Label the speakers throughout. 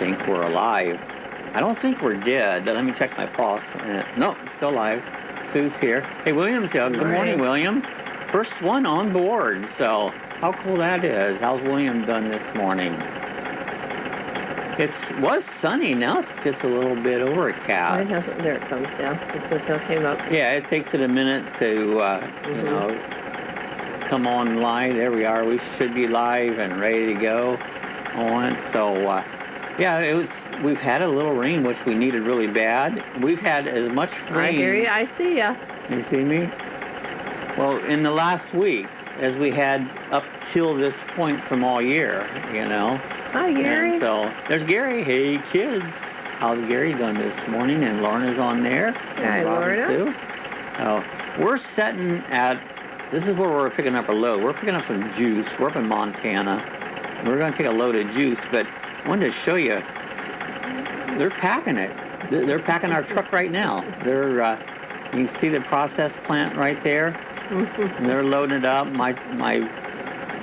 Speaker 1: think we're alive. I don't think we're dead. Let me check my pulse. No, still alive. Sue's here. Hey, William's here. Good morning, William. First one on board. So how cool that is. How's William done this morning? It was sunny. Now it's just a little bit overcast.
Speaker 2: There it comes down. It just now came up.
Speaker 1: Yeah, it takes it a minute to, you know, come on live. There we are. We should be live and ready to go on it. So, yeah, we've had a little rain, which we needed really bad. We've had as much rain.
Speaker 2: I hear you. I see ya.
Speaker 1: You see me? Well, in the last week, as we had up till this point from all year, you know.
Speaker 2: Hi, Gary.
Speaker 1: And so there's Gary. Hey, kids. How's Gary done this morning? And Lorna's on there.
Speaker 2: Hi, Lorna.
Speaker 1: Too. Oh, we're setting at. This is where we're picking up a load. We're picking up some juice. We're up in Montana. We're going to take a load of juice, but I wanted to show you. They're packing it. They're packing our truck right now. They're. You can see the process plant right there. And they're loading it up. My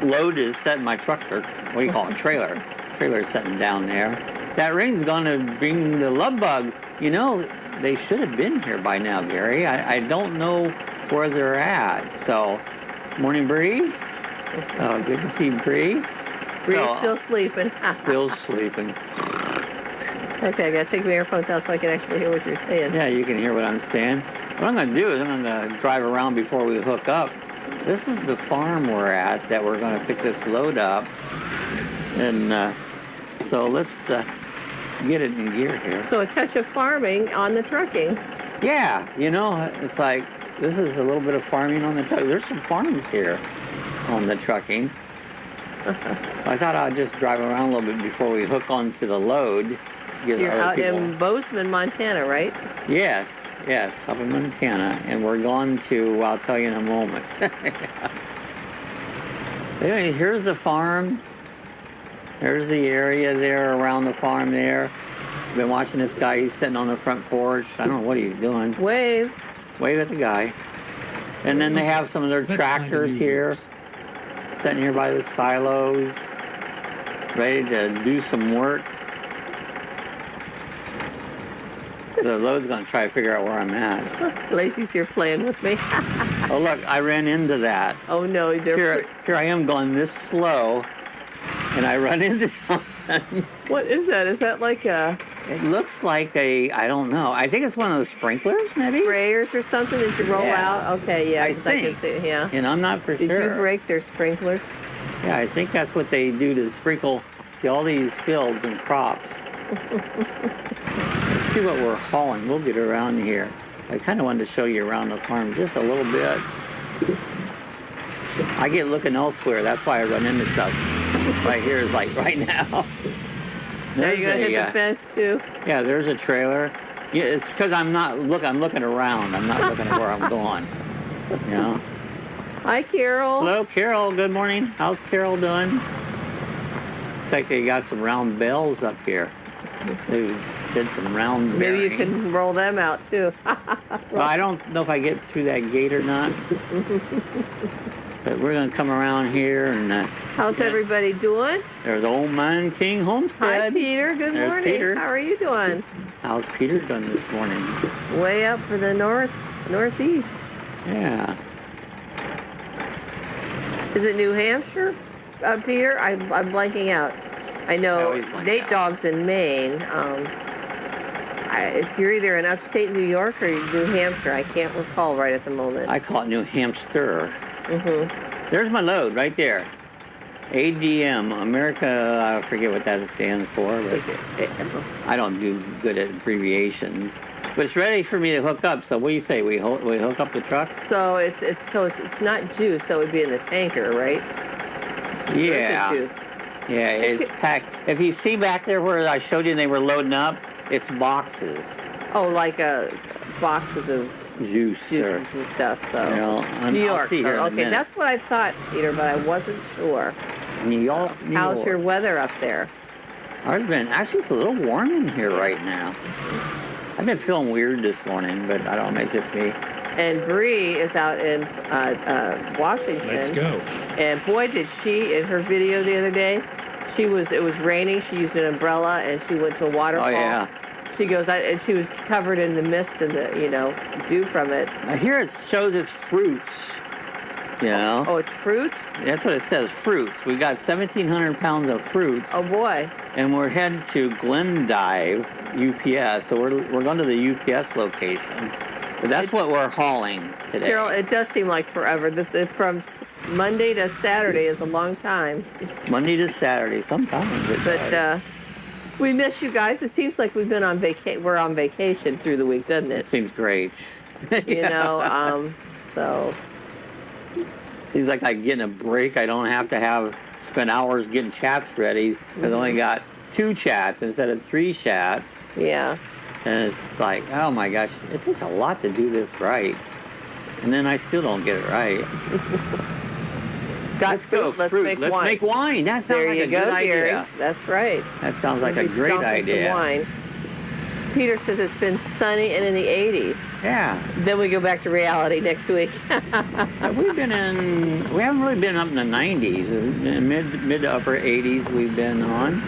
Speaker 1: load is set in my truck. Or what do you call it? Trailer. Trailer is sitting down there. That rain's going to bring the love bugs. You know, they should have been here by now, Gary. I don't know where they're at. So, morning, Bree. Oh, good to see Bree.
Speaker 2: Bree's still sleeping.
Speaker 1: Still sleeping.
Speaker 2: Okay, I got to take my earphones out so I can actually hear what you're saying.
Speaker 1: Yeah, you can hear what I'm saying. What I'm going to do is I'm going to drive around before we hook up. This is the farm we're at that we're going to pick this load up. And so let's get it in gear here.
Speaker 2: So a touch of farming on the trucking.
Speaker 1: Yeah, you know, it's like this is a little bit of farming on the truck. There's some farms here on the trucking. I thought I'd just drive around a little bit before we hook onto the load.
Speaker 2: You're out in Bozeman, Montana, right?
Speaker 1: Yes, up in Montana. And we're going to, I'll tell you in a moment. Anyway, here's the farm. There's the area there around the farm there. I've been watching this guy. He's sitting on the front porch. I don't know what he's doing.
Speaker 2: Wave
Speaker 1: at the guy. And then they have some of their tractors here, sitting here by the silos, ready to do some work. The load's going to try to figure out where I'm at.
Speaker 2: Lacey's here playing with me.
Speaker 1: Oh, look, I ran into that.
Speaker 2: Oh, no.
Speaker 1: Here I am going this slow, and I run into something.
Speaker 2: What is that? Is that like a...
Speaker 1: It looks like I don't know. I think it's one of those sprinklers, maybe?
Speaker 2: Sprayers or something that you roll out? Okay, yeah.
Speaker 1: I think.
Speaker 2: can see, yeah.
Speaker 1: And I'm not for sure.
Speaker 2: Did you break their sprinklers?
Speaker 1: Yeah, I think that's what they do to sprinkle all these fields and crops. Let's see what we're hauling. We'll get around here. I kind of wanted to show you around the farm just a little bit. I get looking elsewhere. That's why I run into stuff. Right here is like right now.
Speaker 2: Are you going to hit the fence too?
Speaker 1: Yeah, there's a trailer. Yeah, it's because I'm looking around. I'm not looking at where I'm going. You know?
Speaker 2: Hi, Carol.
Speaker 1: Hello, Carol. Good morning. How's Carol doing? Looks like they got some round bells up here. They did some round bearing.
Speaker 2: Maybe you can roll them out too.
Speaker 1: Well, I don't know if I get through that gate or not. But we're going to come around here and...
Speaker 2: How's everybody doing?
Speaker 1: There's Old Man King Homestead.
Speaker 2: Hi, Peter. Good morning.
Speaker 1: Peter.
Speaker 2: How are you doing?
Speaker 1: How's Peter done this morning?
Speaker 2: Way up in the northeast.
Speaker 1: Yeah.
Speaker 2: Is it New Hampshire, Peter? I'm blanking out. I know Dawg's in Maine. You're either in upstate New York or New Hampshire. I can't recall right at the moment.
Speaker 1: I call it New Hampshire. Mm-hmm. There's my load right there. ADM, America, I forget what that stands for, but I don't do good at abbreviations. But it's ready for me to hook up, so what do you say? We hook up the truck?
Speaker 2: So it's not juice, so it would be in the tanker, right?
Speaker 1: Yeah.
Speaker 2: Or is it juice?
Speaker 1: Yeah, it's packed. If you see back there where I showed you they were loading up, it's boxes.
Speaker 2: Oh, like boxes of
Speaker 1: juices
Speaker 2: and stuff. So
Speaker 1: New
Speaker 2: York. So, okay, that's what I thought, Peter, but I wasn't sure.
Speaker 1: New York.
Speaker 2: How's your weather up there?
Speaker 1: Ours been actually it's a little warm in here right now. I've been feeling weird this morning, but I don't know, it's just me.
Speaker 2: And Bree is out in Washington.
Speaker 3: Let's go.
Speaker 2: And boy, did she, in her video the other day, It was raining. She used an umbrella and she went to a waterfall.
Speaker 1: Oh, yeah.
Speaker 2: She goes, and she was covered in the mist and the, dew from it.
Speaker 1: I hear it shows it's fruits. You know?
Speaker 2: Oh, it's fruit?
Speaker 1: That's what it says, fruits. We got 1,700 pounds of fruits.
Speaker 2: Oh, boy.
Speaker 1: And we're headed to Glendive, UPS. So we're going to the UPS location. But that's what we're hauling today.
Speaker 2: Carol, it does seem like forever. From Monday to Saturday is a long time.
Speaker 1: Monday to Saturday, sometimes.
Speaker 2: But we miss you guys. It seems like we've been on vacation. We're on vacation through the week, doesn't
Speaker 1: It
Speaker 2: it?
Speaker 1: seems great.
Speaker 2: So.
Speaker 1: Seems like I'm getting a break. I don't have to spend hours getting chats ready. Because I only got 2 chats instead of 3 chats.
Speaker 2: Yeah.
Speaker 1: And it's like, oh my gosh, it takes a lot to do this right. And then I still don't get it right.
Speaker 2: Let's go. Let's make wine.
Speaker 1: Let's make wine. That sounds like a good idea.
Speaker 2: That's right.
Speaker 1: That sounds like a great idea.
Speaker 2: Some wine. Peter says it's been sunny and in the 80s.
Speaker 1: Yeah.
Speaker 2: Then we go back to reality next week.
Speaker 1: We haven't really been up in the 90s. Mid to upper 80s we've been on.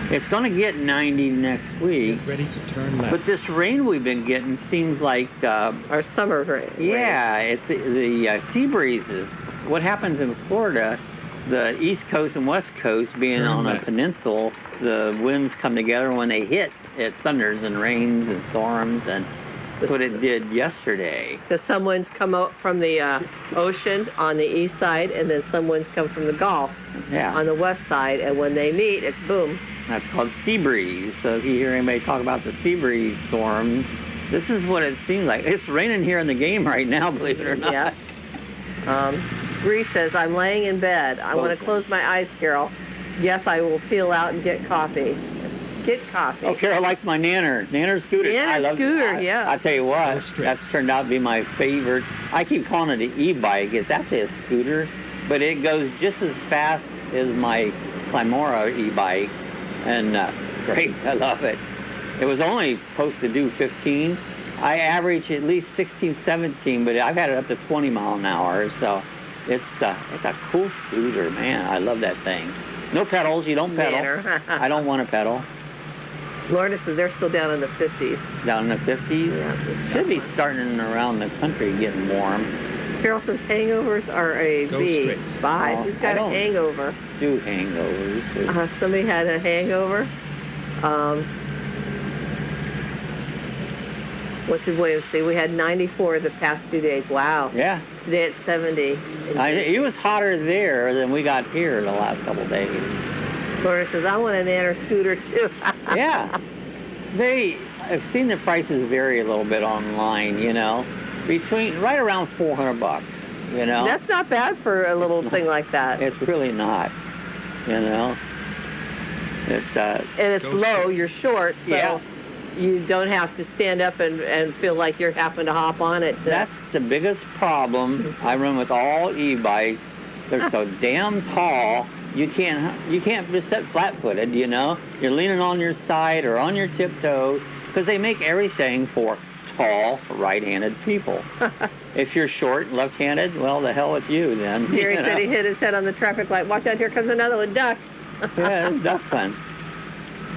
Speaker 1: It's going to get 90 next week.
Speaker 3: Get ready to turn left.
Speaker 1: But this rain we've been getting seems like...
Speaker 2: our summer rain.
Speaker 1: Yeah, it's the sea breezes. What happens in Florida, the East Coast and West Coast being on a peninsula, the winds come together when they hit. It thunders and rains and storms, and that's what it did yesterday.
Speaker 2: Because some winds come out from the ocean on the east side, and then some winds come from the Gulf on the west side, and when they meet, it's boom.
Speaker 1: That's called sea breeze. So if you hear anybody talk about the sea breeze storms, this is what it seems like. It's raining here in the game right now, believe it or not.
Speaker 2: Yeah. Bree says, I'm laying in bed. I want to close my eyes, Carol. Yes, I will peel out and get coffee. Get coffee.
Speaker 1: Oh, Carol likes my Nanner scooter.
Speaker 2: Nanner scooter, yeah.
Speaker 1: I tell you what, that's turned out to be my favorite. I keep calling it an e-bike. It's actually a scooter, but it goes just as fast as my Climora e-bike, and it's great. I love it. It was only supposed to do 15. I average at least 16, 17, but I've had it up to 20 mile an hour, so it's a cool scooter, man. I love that thing. No pedals. You don't pedal. I don't want to pedal.
Speaker 2: Lorna says they're still down in the 50s.
Speaker 1: Down in the 50s?
Speaker 2: Yeah.
Speaker 1: Should be starting around the country getting warm.
Speaker 2: Carol says hangovers are a B. Bye. Who's got a hangover?
Speaker 1: Do hangovers.
Speaker 2: Somebody had a hangover. What did William say? We had 94 the past 2 days. Wow.
Speaker 1: Yeah.
Speaker 2: Today it's 70.
Speaker 1: It was hotter there than we got here the last couple of days.
Speaker 2: Laura says, I want a Nanner scooter too.
Speaker 1: Yeah. I've seen the prices vary a little bit online, right around $400,
Speaker 2: That's not bad for a little thing like that.
Speaker 1: It's really not, It's,
Speaker 2: and it's low, you're short, so you don't have to stand up and feel like you're having to hop on it.
Speaker 1: That's the biggest problem I run with all e-bikes. They're so damn tall. You can't just sit flat-footed, You're leaning on your side or on your tiptoes because they make everything for tall, right-handed people. If you're short, left-handed, well, the hell with you then.
Speaker 2: Gary said he hit his head on the traffic light. Watch out, here comes another one. Duck.
Speaker 1: Yeah, it's duck fun.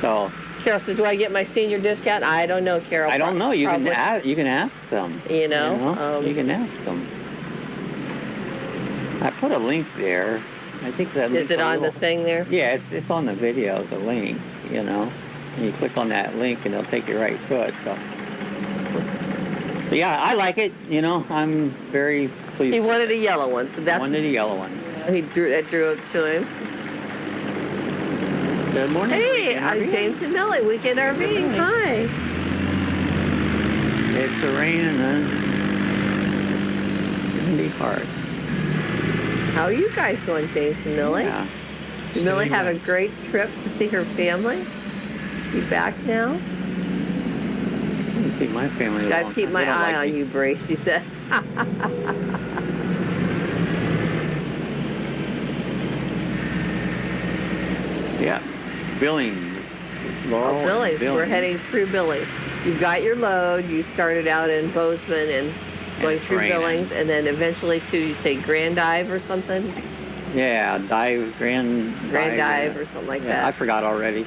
Speaker 1: So.
Speaker 2: Carol says, do I get my senior discount? I don't know, Carol.
Speaker 1: I don't know. You can ask them.
Speaker 2: You
Speaker 1: can ask them. I put a link there. I think that
Speaker 2: is it on the thing there?
Speaker 1: Yeah, it's on the video, the link, And you click on that link and it'll take you right to it. So, but yeah, I like it. I'm very pleased.
Speaker 2: He wanted a yellow one. So that's
Speaker 1: wanted a yellow one.
Speaker 2: He drew it to him.
Speaker 1: Good morning.
Speaker 2: Hey, I'm James and Millie, Weekend RV. Hi.
Speaker 1: It's raining, huh? It's gonna be hard.
Speaker 2: How are you guys doing, James and Millie?
Speaker 1: Yeah.
Speaker 2: Did Millie have a great trip to see her family? Be back now?
Speaker 1: I didn't see my family.
Speaker 2: Gotta keep my eye on you, Bree, she says.
Speaker 1: Yeah. Billings. Laurel
Speaker 2: Billings. We're heading through Billings. You've got your load. You started out in Bozeman and going through Billings, and then eventually to, you'd say, Grandive or something?
Speaker 1: Yeah, Grand
Speaker 2: Dive or something like that.
Speaker 1: I forgot already.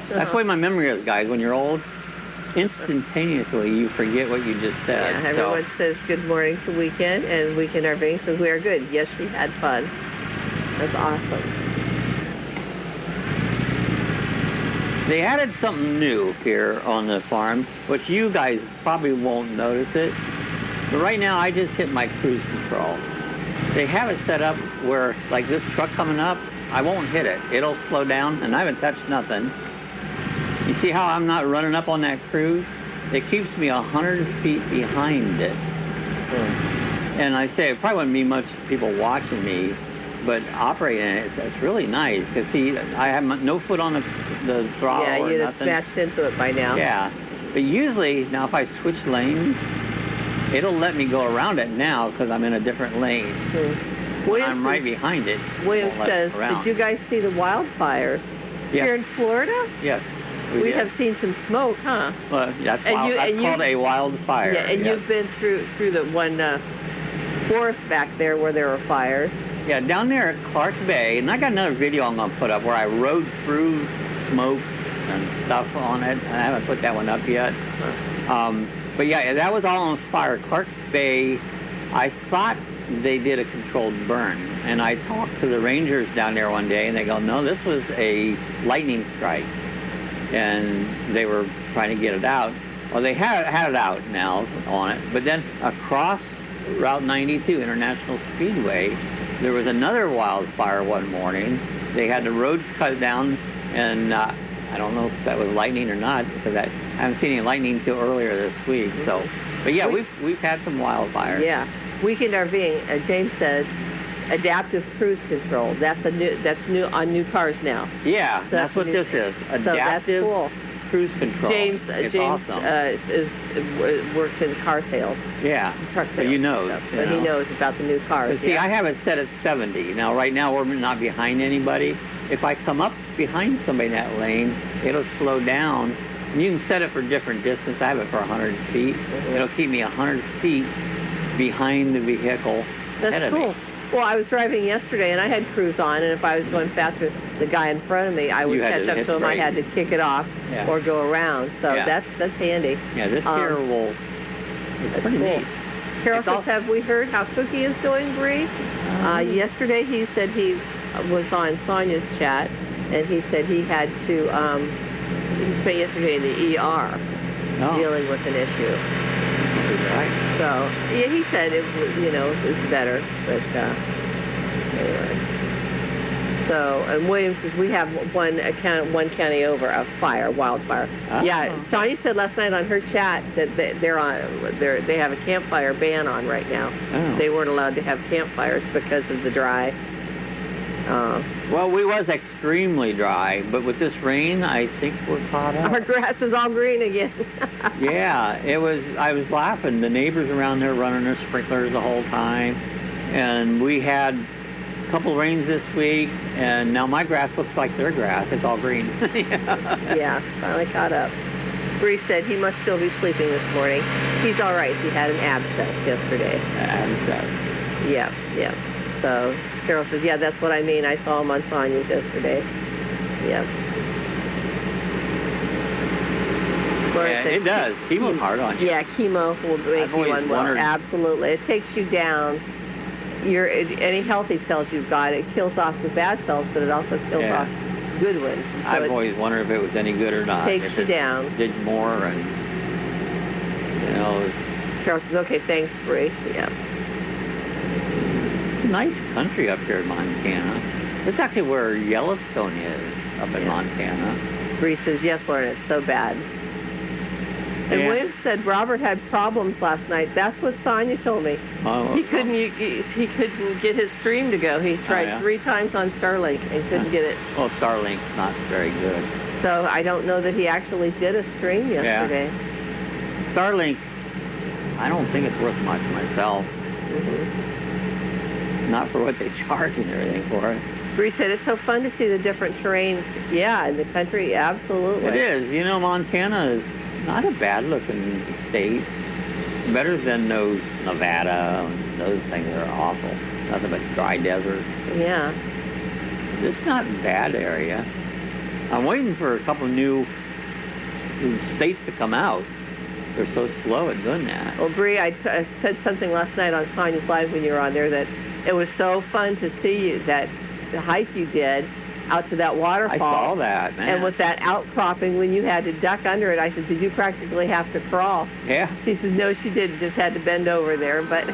Speaker 1: That's why my memory is, guys. When you're old, instantaneously you forget what you just said.
Speaker 2: Yeah, everyone says good morning to Weekend, and Weekend Irving says we are good. Yes, she had fun. That's awesome.
Speaker 1: They added something new here on the farm, which you guys probably won't notice it. But right now, I just hit my cruise control. They have it set up where, like this truck coming up, I won't hit it. It'll slow down, and I haven't touched nothing. You see how I'm not running up on that cruise? It keeps me 100 feet behind it. And I say, it probably wouldn't be much people watching me, but operating it, it's really nice. Because see, I have no foot on the throttle or
Speaker 2: nothing. Yeah, you'd have smashed into it by now.
Speaker 1: Yeah, but usually, now if I switch lanes, it'll let me go around it now because I'm in a different lane. I'm right behind it.
Speaker 2: William says, did you guys see the wildfires here in Florida?
Speaker 1: Yes.
Speaker 2: We have seen some smoke, huh?
Speaker 1: Well, that's called a wildfire.
Speaker 2: Yeah, and you've been through the one forest back there where there were fires.
Speaker 1: Yeah, down there at Clark Bay, and I got another video I'm going to put up where I rode through smoke and stuff on it. I haven't put that one up yet. But yeah, that was all on fire. Clark Bay, I thought they did a controlled burn. And I talked to the rangers down there one day, and they go, no, this was a lightning strike. And they were trying to get it out. Well, they had it out now on it. But then across Route 92, International Speedway, there was another wildfire one morning. They had the road cut down, and I don't know if that was lightning or not, because I haven't seen any lightning till earlier this week. So, but yeah, we've had some wildfires.
Speaker 2: Yeah, Weekend RVing. James said, adaptive cruise control. That's new on new cars now.
Speaker 1: Yeah, so that's what this is. Adaptive
Speaker 2: so that's cool.
Speaker 1: Cruise control.
Speaker 2: James
Speaker 1: awesome.
Speaker 2: works in car sales.
Speaker 1: Yeah,
Speaker 2: truck sales.
Speaker 1: So he knows.
Speaker 2: So he knows about the new cars.
Speaker 1: But see, I have it set at 70. Now, right now, we're not behind anybody. If I come up behind somebody in that lane, it'll slow down. And you can set it for different distance. I have it for 100 feet. It'll keep me 100 feet behind the vehicle.
Speaker 2: That's cool. Well, I was driving yesterday, and I had cruise on, and if I was going faster, the guy in front of me, I would catch up to him. I had to kick it off or go around. So that's handy.
Speaker 1: Yeah, this here will. It's pretty neat.
Speaker 2: Carol says, have we heard how Cookie is doing, Bree? Yesterday, he said he was on Sonia's chat, and he said he had to. He spent yesterday in the ER dealing with an issue.
Speaker 1: Right.
Speaker 2: So yeah, he said it is better, but anyway. So and William says we have one county over a wildfire. Yeah, Sonia said last night on her chat that they have a campfire ban on right now. They weren't allowed to have campfires because of the dry.
Speaker 1: Well, we was extremely dry, but with this rain, I think we're caught up.
Speaker 2: Our grass is all green again.
Speaker 1: Yeah, it was. I was laughing. The neighbors around there running their sprinklers the whole time, and we had a couple rains this week, and now my grass looks like their grass. It's all green.
Speaker 2: Yeah, finally caught up. Bree said he must still be sleeping this morning. He's all right. He had an abscess yesterday.
Speaker 1: Abscess.
Speaker 2: Yeah. So Carol said, yeah, that's what I mean. I saw him on Sonia's yesterday. Yeah.
Speaker 1: Yeah, it does. Chemo's hard on you.
Speaker 2: Yeah, chemo will make you unwell. Absolutely. It takes you down. Any healthy cells you've got, it kills off the bad cells, but it also kills off good ones. And so
Speaker 1: I've always wondered if it was any good or not.
Speaker 2: Takes you down.
Speaker 1: Did more and,
Speaker 2: Carol says, okay, thanks, Bree. Yeah.
Speaker 1: It's a nice country up here in Montana. It's actually where Yellowstone is, up in Montana.
Speaker 2: Bree says, yes, Lauren, it's so bad. And William said Robert had problems last night. That's what Sonia told me. He couldn't get his stream to go. He tried 3 times on Starlink and couldn't get it.
Speaker 1: Well, Starlink's not very good.
Speaker 2: So I don't know that he actually did a stream yesterday.
Speaker 1: Yeah. Starlink's, I don't think it's worth much myself. Not for what they charge and everything for it.
Speaker 2: Bree said it's so fun to see the different terrain. Yeah, in the country, absolutely.
Speaker 1: It is. Montana is not a bad looking state. It's better than those Nevada, those things are awful. Nothing but dry deserts.
Speaker 2: Yeah.
Speaker 1: It's not a bad area. I'm waiting for a couple new states to come out. They're so slow at doing that.
Speaker 2: Well, Bree, I said something last night on Sonia's Live when you were on there that it was so fun to see you, that the hike you did out to that waterfall.
Speaker 1: I saw that, man.
Speaker 2: And with that outcropping, when you had to duck under it, I said, did you practically have to crawl?
Speaker 1: Yeah.
Speaker 2: She said, no, she didn't, just had to bend over there. But,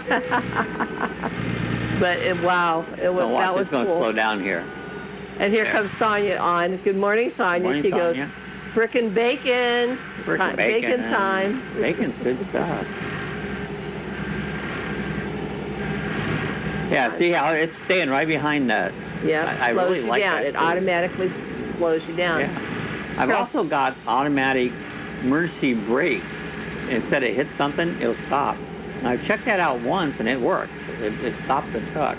Speaker 2: wow,
Speaker 1: So watch,
Speaker 2: that was
Speaker 1: it's going to
Speaker 2: cool.
Speaker 1: slow down here.
Speaker 2: And here comes Sonia on. Good morning, Sonia.
Speaker 1: Morning,
Speaker 2: she goes,
Speaker 1: Sonia.
Speaker 2: frickin' bacon.
Speaker 1: Frickin'
Speaker 2: Bacon time.
Speaker 1: Bacon's good stuff. Yeah, see how it's staying right behind that.
Speaker 2: Yeah,
Speaker 1: I
Speaker 2: slows
Speaker 1: really
Speaker 2: you
Speaker 1: like
Speaker 2: down.
Speaker 1: that
Speaker 2: It
Speaker 1: too.
Speaker 2: automatically slows you down.
Speaker 1: Yeah. I've
Speaker 2: Carol-
Speaker 1: also got automatic emergency brake. Instead of hit something, it'll stop. And I've checked that out once and it worked. It stopped the truck.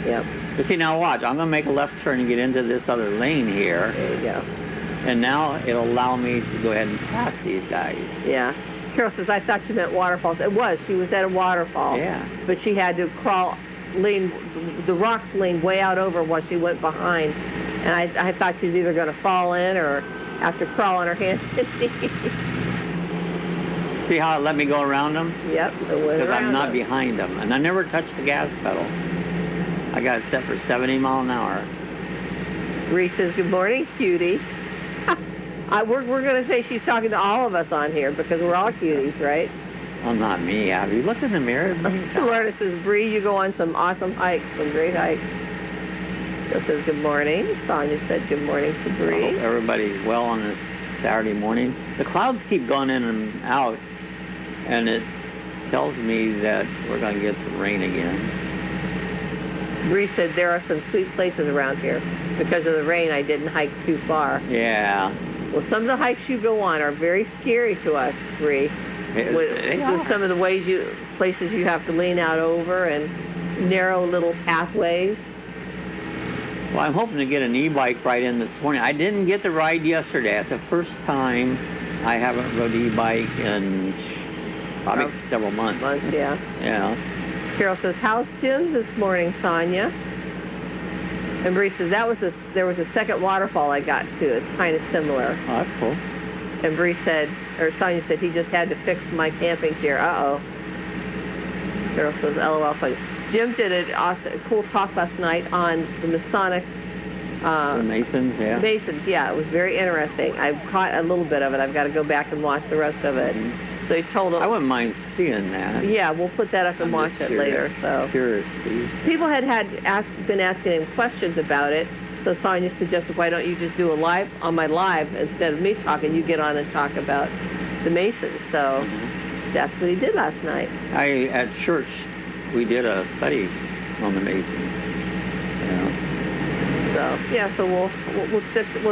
Speaker 2: Yep,
Speaker 1: But see, now watch. I'm going to make a left turn and get into this other lane here.
Speaker 2: there you go.
Speaker 1: And now it'll allow me to go ahead and pass these guys.
Speaker 2: Yeah. Carol says, I thought you meant waterfalls. It was. She was at a waterfall.
Speaker 1: Yeah.
Speaker 2: But she had to lean, the rocks leaned way out over while she went behind. And I thought she was either going to fall in or have to crawl on her hands and knees.
Speaker 1: See how it let me go around them?
Speaker 2: Yep, it went
Speaker 1: Because
Speaker 2: around
Speaker 1: I'm not
Speaker 2: her.
Speaker 1: behind them. And I never touched the gas pedal. I got it set for 70 mile an hour.
Speaker 2: Bree says, good morning, cutie. We're going to say she's talking to all of us on here because we're all cuties, right?
Speaker 1: Well, not me. Have you looked in the mirror?
Speaker 2: Lorna says, Bree, you go on some awesome hikes, some great hikes. Bill says, good morning. Sonia said, good morning to
Speaker 1: I
Speaker 2: Bree.
Speaker 1: hope everybody's well on this Saturday morning. The clouds keep going in and out, and it tells me that we're going to get some rain again.
Speaker 2: Bree said, there are some sweet places around here. Because of the rain, I didn't hike too far.
Speaker 1: Yeah.
Speaker 2: Well, some of the hikes you go on are very scary to us, Bree.
Speaker 1: They are.
Speaker 2: With some of the places you have to lean out over and narrow little pathways.
Speaker 1: Well, I'm hoping to get an e-bike ride in this morning. I didn't get the ride yesterday. It's the first time I haven't rode e-bike in probably several months.
Speaker 2: Yeah.
Speaker 1: Yeah.
Speaker 2: Carol says, how's Jim this morning, Sonia? And Bree says, there was a second waterfall I got to. It's kind of similar.
Speaker 1: Oh, that's cool.
Speaker 2: And Bree said, or Sonia said, he just had to fix my camping chair. Uh-oh. Carol says, LOL, Sonia. Jim did a cool talk last night on the Masonic
Speaker 1: The Masons, yeah.
Speaker 2: Masons. Yeah, it was very interesting. I caught a little bit of it. I've got to go back and watch the rest of it. So he told him.
Speaker 1: I wouldn't mind seeing that.
Speaker 2: Yeah, we'll put that up and
Speaker 1: I'm
Speaker 2: watch
Speaker 1: just
Speaker 2: it
Speaker 1: curious-
Speaker 2: later. So
Speaker 1: Curious to see.
Speaker 2: people had been asking him questions about it. So Sonia suggested, why don't you just do a live on my live instead of me talking? You get on and talk about the Masons. So that's what he did last night.
Speaker 1: At church, we did a study on the Masons. Yeah.
Speaker 2: So yeah, so we'll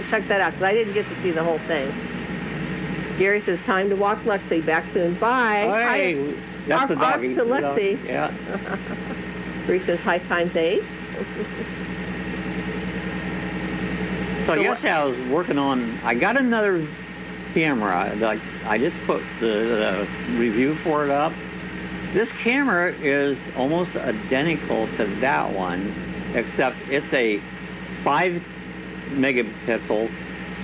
Speaker 2: check that out because I didn't get to see the whole thing. Gary says, time to walk Lexi. Back soon. Bye.
Speaker 1: Hey, that's the
Speaker 2: Arf
Speaker 1: doggy.
Speaker 2: to Lexi.
Speaker 1: Yeah.
Speaker 2: Bree says, high times 8.
Speaker 1: So yesterday I was working on. I got another camera. Like I just put the review for it up. This camera is almost identical to that one, except it's a 5 megapixel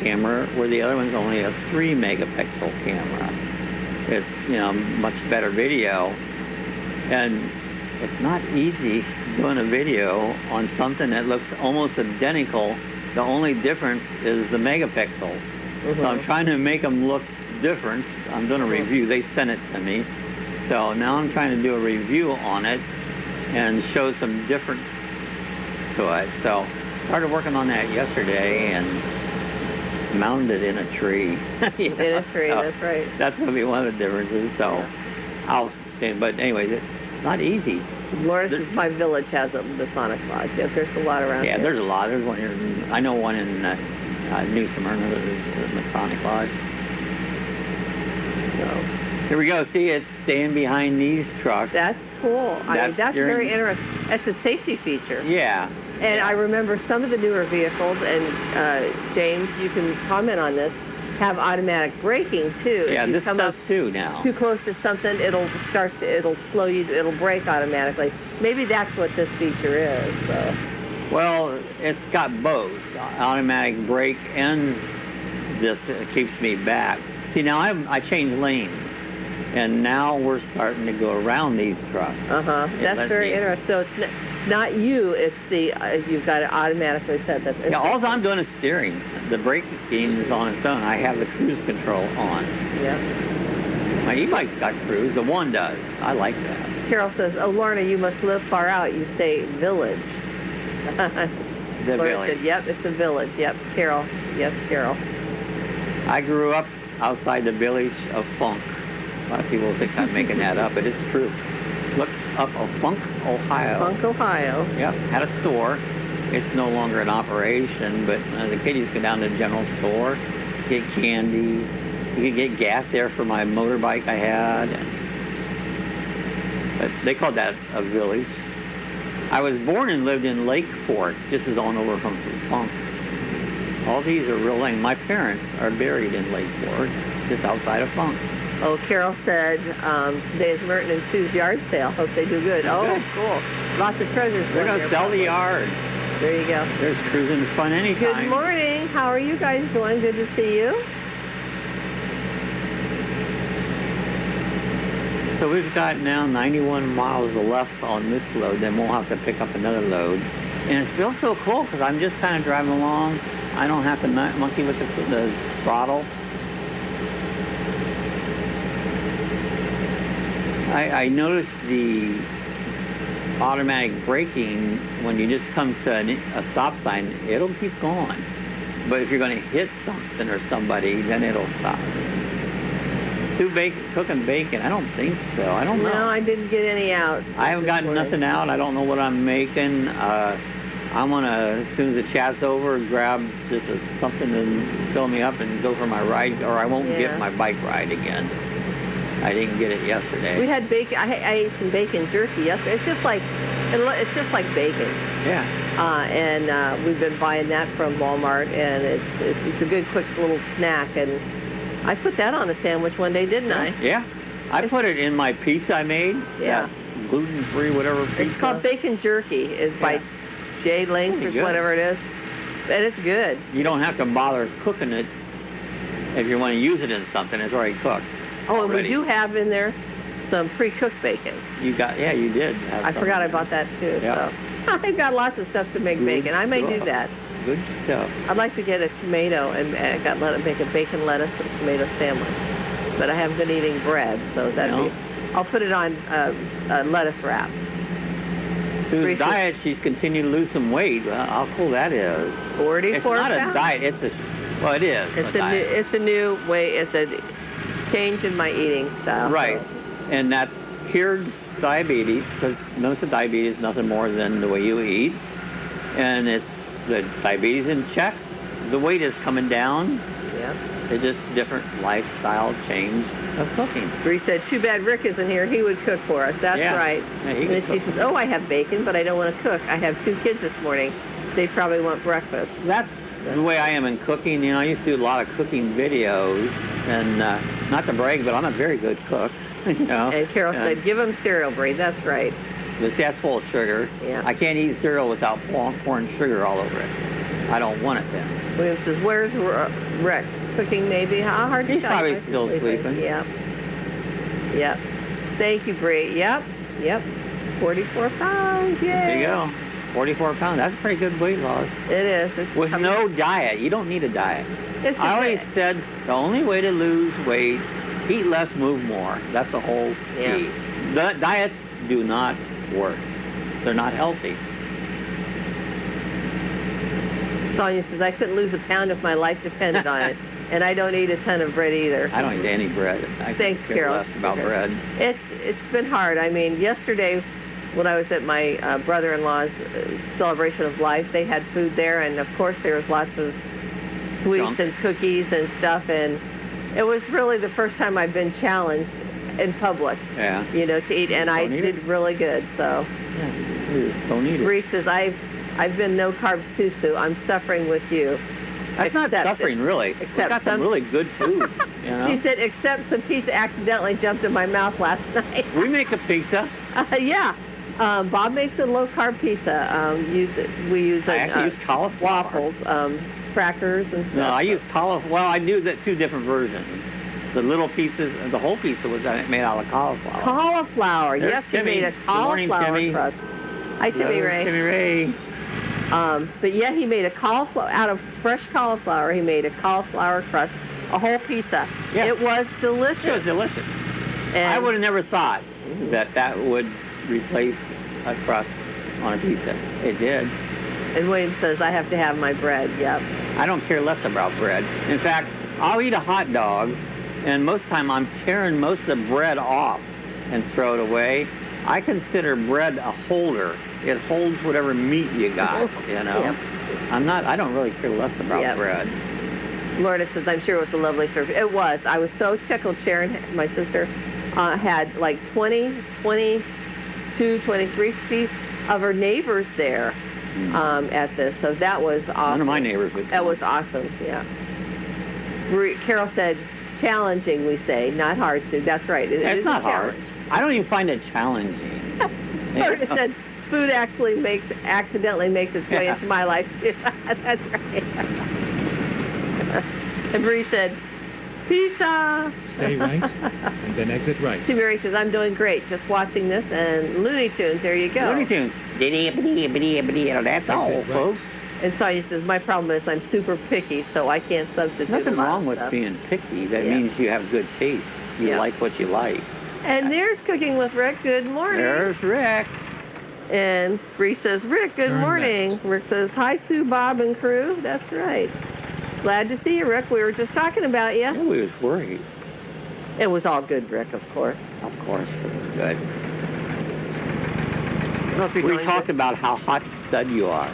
Speaker 1: camera, where the other one's only a 3 megapixel camera. It's much better video, and it's not easy doing a video on something that looks almost identical. The only difference is the megapixel. So I'm trying to make them look different. I'm doing a review. They sent it to me. So now I'm trying to do a review on it and show some difference to it. So started working on that yesterday and mounted it in a tree.
Speaker 2: In a tree, that's right.
Speaker 1: That's going to be one of the differences. So I'll say, but anyways, it's not easy.
Speaker 2: Laura says, my village has a Masonic lodge. Yeah, there's a lot around
Speaker 1: Yeah,
Speaker 2: here.
Speaker 1: there's a lot. There's one here. I know one in New Smyrna. There's a Masonic lodge. So here we go. See, it's staying behind these trucks.
Speaker 2: That's cool. That's very interesting. That's a safety feature.
Speaker 1: Yeah.
Speaker 2: And I remember some of the newer vehicles, and James, you can comment on this. have automatic braking too.
Speaker 1: Yeah,
Speaker 2: If you
Speaker 1: this
Speaker 2: come
Speaker 1: does
Speaker 2: up
Speaker 1: too now.
Speaker 2: too close to something, it'll slow you, it'll brake automatically. Maybe that's what this feature is. So.
Speaker 1: Well, it's got both automatic brake and this keeps me back. See, now I changed lanes, and now we're starting to go around these trucks.
Speaker 2: That's very interesting. So it's not you. It's the you've got it automatically set.
Speaker 1: Yeah, all I'm doing is steering. The braking is on its own. I have the cruise control on.
Speaker 2: Yeah.
Speaker 1: My e-bike's got cruise. The one does. I like that.
Speaker 2: Carol says, "Oh, Lorna, you must live far out. You say village."
Speaker 1: The
Speaker 2: Lorna
Speaker 1: village.
Speaker 2: said, "Yep, it's a village." Yep, Carol. Yes, Carol.
Speaker 1: I grew up outside the village of Funk. A lot of people think I'm making that up, but it's true. Look up Funk, Ohio.
Speaker 2: Funk, Ohio.
Speaker 1: Yep, had a store. It's no longer in operation, but the kid used to go down to the general store, get candy. You could get gas there for my motorbike I had. But they called that a village. I was born and lived in Lake Fork, just as on over from Funk. All these are real names. My parents are buried in Lake Fork, just outside of Funk.
Speaker 2: Oh, Carol said, today is Merton and Sue's yard sale. Hope they do good. Oh,
Speaker 1: Good.
Speaker 2: cool. Lots of treasures
Speaker 1: They're
Speaker 2: going
Speaker 1: going to
Speaker 2: there,
Speaker 1: sell the
Speaker 2: probably.
Speaker 1: yard.
Speaker 2: There you go.
Speaker 1: There's cruising fun anytime.
Speaker 2: Good morning. How are you guys doing? Good to see you.
Speaker 1: So we've got now 91 miles left on this load, then we'll have to pick up another load. And it feels so cool because I'm just kind of driving along. I don't have to monkey with the throttle. I noticed the automatic braking, when you just come to a stop sign, it'll keep going. But if you're going to hit something or somebody, then it'll stop. Sue cooking bacon? I don't think so. I don't know.
Speaker 2: No, I didn't get any out.
Speaker 1: I haven't gotten
Speaker 2: morning.
Speaker 1: nothing out. I don't know what I'm making. I'm going to, as soon as the chat's over, grab just something to fill me up and go for my ride, or I won't get my bike ride again. I didn't get it yesterday.
Speaker 2: We had bacon. I ate some bacon jerky yesterday. It's just like bacon.
Speaker 1: Yeah.
Speaker 2: And we've been buying that from Walmart, and it's a good quick little snack. And I put that on a sandwich one day, didn't I?
Speaker 1: Yeah. I put it in my pizza I made.
Speaker 2: Yeah.
Speaker 1: Gluten-free, whatever pizza.
Speaker 2: It's called Bacon Jerky. Is by Jay Links or whatever it is, and it's good.
Speaker 1: You don't have to bother cooking it if you want to use it in something. It's already cooked.
Speaker 2: Oh, and we do have in there some pre-cooked bacon.
Speaker 1: You did.
Speaker 2: I forgot I bought that too.
Speaker 1: Yeah.
Speaker 2: So I've got lots of stuff to make bacon. I may do that.
Speaker 1: Good stuff.
Speaker 2: I'd like to get a tomato and make a bacon lettuce and tomato sandwich, but I haven't been eating bread, so I'll put it on a lettuce wrap.
Speaker 1: Sue's diet, she's continued to lose some weight. How cool that is.
Speaker 2: 44
Speaker 1: It's not
Speaker 2: pounds.
Speaker 1: a diet. It is.
Speaker 2: It's a new way. It's a change in my eating style.
Speaker 1: Right,
Speaker 2: So.
Speaker 1: and that's cured diabetes, because most of diabetes is nothing more than the way you eat, and it's the diabetes in check. The weight is coming down.
Speaker 2: Yeah.
Speaker 1: It's just different lifestyle change of cooking.
Speaker 2: Bree said, "Too bad Rick isn't here. He would cook for us." That's right.
Speaker 1: Yeah,
Speaker 2: and then she says, "Oh, I have bacon, but I don't want to cook. I have 2 kids this morning. They probably want breakfast."
Speaker 1: That's the way I am in cooking. You know, I used to do a lot of cooking videos, and not to brag, but I'm a very good cook. You know?
Speaker 2: And Carol said, "Give him cereal, Bree." That's right.
Speaker 1: But see, that's full of sugar.
Speaker 2: Yeah.
Speaker 1: I can't eat cereal without pouring sugar all over it. I don't want it then.
Speaker 2: William says, "Where's Rick? Cooking maybe? How hard to
Speaker 1: He's
Speaker 2: tell?
Speaker 1: probably
Speaker 2: He might be
Speaker 1: still sleeping.
Speaker 2: Yep. Yep. Thank you, Bree. Yep. 44 pounds. Yay.
Speaker 1: There you go. 44 pounds. That's a pretty good weight loss.
Speaker 2: It is. It's
Speaker 1: With no diet. You don't need a diet.
Speaker 2: It's just
Speaker 1: I always said the only way to lose weight, eat less, move more. That's the whole key. The diets do not work. They're not healthy.
Speaker 2: Sonia says, "I couldn't lose a pound if my life depended on it." And I don't eat a ton of bread either.
Speaker 1: I don't eat any bread.
Speaker 2: Thanks,
Speaker 1: I care
Speaker 2: Carol.
Speaker 1: less about bread.
Speaker 2: It's been hard. I mean, yesterday when I was at my brother-in-law's celebration of life, they had food there, and of course there was lots of sweets and cookies and stuff, and it was really the first time I've been challenged in public.
Speaker 1: Yeah.
Speaker 2: You know, to eat, and I did really good. So.
Speaker 1: Yeah. You just don't eat it.
Speaker 2: Reese says, I've been no carbs too, Sue. I'm suffering with you.
Speaker 1: That's not
Speaker 2: Except
Speaker 1: suffering, really.
Speaker 2: except
Speaker 1: We've got some
Speaker 2: some-
Speaker 1: really good food. You know?
Speaker 2: She said, except some pizza accidentally jumped in my mouth last night.
Speaker 1: We make a pizza.
Speaker 2: Yeah. Bob makes a low-carb pizza. We use
Speaker 1: I actually use cauliflower.
Speaker 2: waffles, crackers and stuff.
Speaker 1: No, I use cauliflower. Well, I do the two different versions. The little pizzas, the whole pizza was made out of cauliflower.
Speaker 2: Cauliflower.
Speaker 1: There's
Speaker 2: Yes,
Speaker 1: Timmy.
Speaker 2: he made a
Speaker 1: Good morning,
Speaker 2: cauliflower
Speaker 1: Timmy.
Speaker 2: crust. Hi, Timmy
Speaker 1: Hello,
Speaker 2: Ray.
Speaker 1: Timmy Ray.
Speaker 2: But yeah, he made a cauliflower out of fresh cauliflower. He made a cauliflower crust, a whole pizza.
Speaker 1: Yeah.
Speaker 2: It was delicious.
Speaker 1: It was delicious.
Speaker 2: And
Speaker 1: I would have never thought that would replace a crust on a pizza. It did.
Speaker 2: And William says, I have to have my bread. Yep.
Speaker 1: I don't care less about bread. In fact, I'll eat a hot dog, and most of the time I'm tearing most of the bread off and throw it away. I consider bread a holder. It holds whatever meat you got, you know?
Speaker 2: Yep.
Speaker 1: I don't really care less about
Speaker 2: Yep.
Speaker 1: bread.
Speaker 2: Lorna says, I'm sure it was a lovely service. It was. I was so tickled. Sharon, my sister, had like 22, 23 people of her neighbors there at this. So that was awesome.
Speaker 1: None of my neighbors would
Speaker 2: That
Speaker 1: come.
Speaker 2: was awesome, yeah. Carol said, challenging, we say, not hard, Sue. That's right. It
Speaker 1: It's
Speaker 2: is
Speaker 1: not
Speaker 2: a
Speaker 1: hard.
Speaker 2: challenge.
Speaker 1: I don't even find it challenging.
Speaker 2: Lorna said, food accidentally makes its way
Speaker 1: Yeah.
Speaker 2: into my life, too. That's right. And Bree said, pizza.
Speaker 3: Stay right, and then exit right.
Speaker 2: Tim Mary says, I'm doing great. Just watching this and Looney Tunes. There you go.
Speaker 1: Looney Tunes. That's all,
Speaker 3: Right.
Speaker 1: folks.
Speaker 2: And Sonia says, my problem is I'm super picky, so I can't substitute
Speaker 1: Nothing
Speaker 2: a lot
Speaker 1: wrong
Speaker 2: of
Speaker 1: with
Speaker 2: stuff.
Speaker 1: being picky. That
Speaker 2: Yeah.
Speaker 1: means you have good taste. You
Speaker 2: Yeah.
Speaker 1: like what you like.
Speaker 2: And there's Cooking with Rick. Good morning.
Speaker 1: There's Rick.
Speaker 2: And Bree says, Rick, good
Speaker 3: Turn
Speaker 2: morning. Rick says, hi, Sue, Bob, and crew. That's right. Glad to see you, Rick. We were just talking about you.
Speaker 1: Yeah, we was worried.
Speaker 2: It was all good, Rick, of course.
Speaker 1: Of course, it was good.
Speaker 2: Hope you're
Speaker 1: We
Speaker 2: going
Speaker 1: talked
Speaker 2: good.
Speaker 1: about how hot stud you are.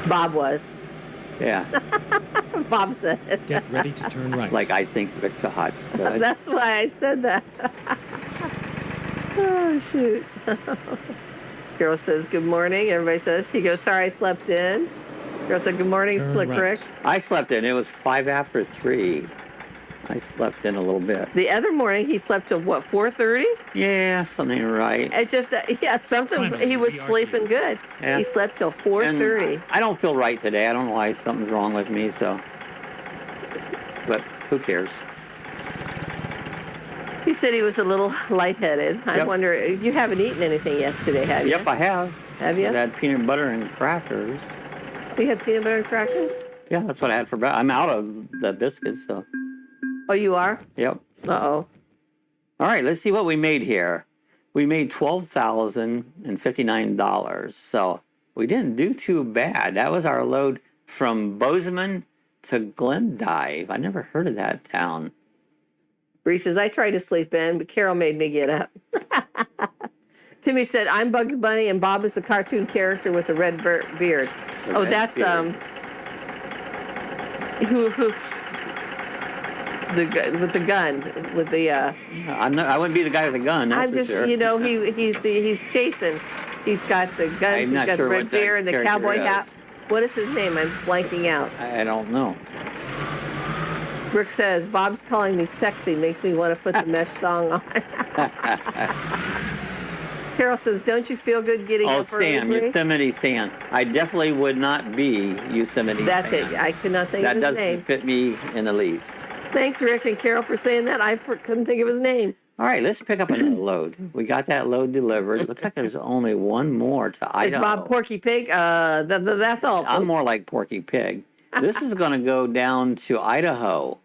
Speaker 2: Bob was.
Speaker 1: Yeah,
Speaker 2: Bob said.
Speaker 3: Get ready to turn right.
Speaker 1: like I think Rick's a hot stud.
Speaker 2: That's why I said that. Oh, shoot. Girl says, good morning. Everybody says, he goes, sorry I slept in. Girl said, good morning,
Speaker 3: Turn
Speaker 2: Slick
Speaker 3: right.
Speaker 2: Rick.
Speaker 1: I slept in. It was 5 after 3. I slept in a little bit.
Speaker 2: The other morning, he slept till, what, 4:30?
Speaker 1: Yeah, something right.
Speaker 2: It just, yeah, something,
Speaker 3: Finally,
Speaker 2: he was
Speaker 3: we are
Speaker 2: sleeping
Speaker 3: here.
Speaker 2: good.
Speaker 1: Yeah.
Speaker 2: He slept till
Speaker 1: And
Speaker 2: 4:30.
Speaker 1: I don't feel right today. I don't know why something's wrong with me, so. But who cares?
Speaker 2: He said he was a little lightheaded. I
Speaker 1: Yep.
Speaker 2: wonder if you haven't eaten anything yet today, have you?
Speaker 1: Yep, I have.
Speaker 2: Have you?
Speaker 1: I had peanut butter and crackers.
Speaker 2: We had peanut butter and crackers?
Speaker 1: Yeah, that's what I had for breakfast. I'm out of the biscuits, so.
Speaker 2: Oh, you are?
Speaker 1: Yep.
Speaker 2: Uh-oh.
Speaker 1: All right, let's see what we made here. We made $12,059, so we didn't do too bad. That was our load from Bozeman to Glendive. I never heard of that town.
Speaker 2: Bree says, I tried to sleep in, but Carol made me get up. Timmy said, I'm Bugs Bunny, and Bob is the cartoon character with the red beard.
Speaker 1: The
Speaker 2: Oh,
Speaker 1: red
Speaker 2: that's,
Speaker 1: beard.
Speaker 2: who, with the gun, with the,
Speaker 1: I wouldn't be the guy with the gun, that's
Speaker 2: I'm
Speaker 1: for
Speaker 2: just,
Speaker 1: sure.
Speaker 2: you know, he's chasing. He's got the guns,
Speaker 1: I'm
Speaker 2: he's
Speaker 1: not
Speaker 2: got
Speaker 1: sure
Speaker 2: the red
Speaker 1: what that
Speaker 2: beard and the
Speaker 1: character
Speaker 2: cowboy
Speaker 1: is.
Speaker 2: hat. What is his name? I'm blanking out.
Speaker 1: I don't know.
Speaker 2: Rick says, Bob's calling me sexy, makes me want to put the mesh thong on. Carol says, don't you feel good getting
Speaker 1: Oh,
Speaker 2: up early,
Speaker 1: Sam,
Speaker 2: Bree?
Speaker 1: Yosemite Sam. I definitely would not be Yosemite
Speaker 2: That's
Speaker 1: Sam.
Speaker 2: it. I could not think
Speaker 1: That
Speaker 2: of his
Speaker 1: doesn't
Speaker 2: name.
Speaker 1: fit me in the least.
Speaker 2: Thanks, Rick and Carol, for saying that. I couldn't think of his name.
Speaker 1: All right, let's pick up another load. We got that load delivered. Looks like there's only one more to
Speaker 2: Is
Speaker 1: Idaho.
Speaker 2: Bob Porky Pig? That's all.
Speaker 1: I'm
Speaker 2: folks.
Speaker 1: more like Porky Pig. This is going to go down to Idaho.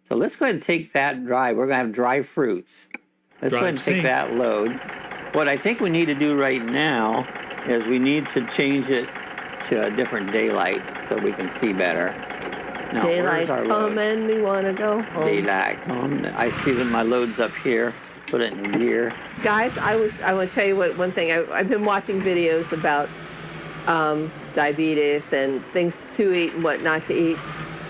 Speaker 1: So let's go ahead and take that drive. We're going to have dry fruits. Let's go ahead and
Speaker 3: Drive
Speaker 1: take
Speaker 3: safe.
Speaker 1: that load. What I think we need to do right now is we need to change it to a different daylight so we can see better. Now,
Speaker 2: Daylight
Speaker 1: where's our
Speaker 2: come
Speaker 1: load?
Speaker 2: and we want to go home.
Speaker 1: Daylight come. I see that my load's up here. Put it in gear.
Speaker 2: Guys, I want to tell you one thing. I've been watching videos about diabetes and things to eat and what not to eat.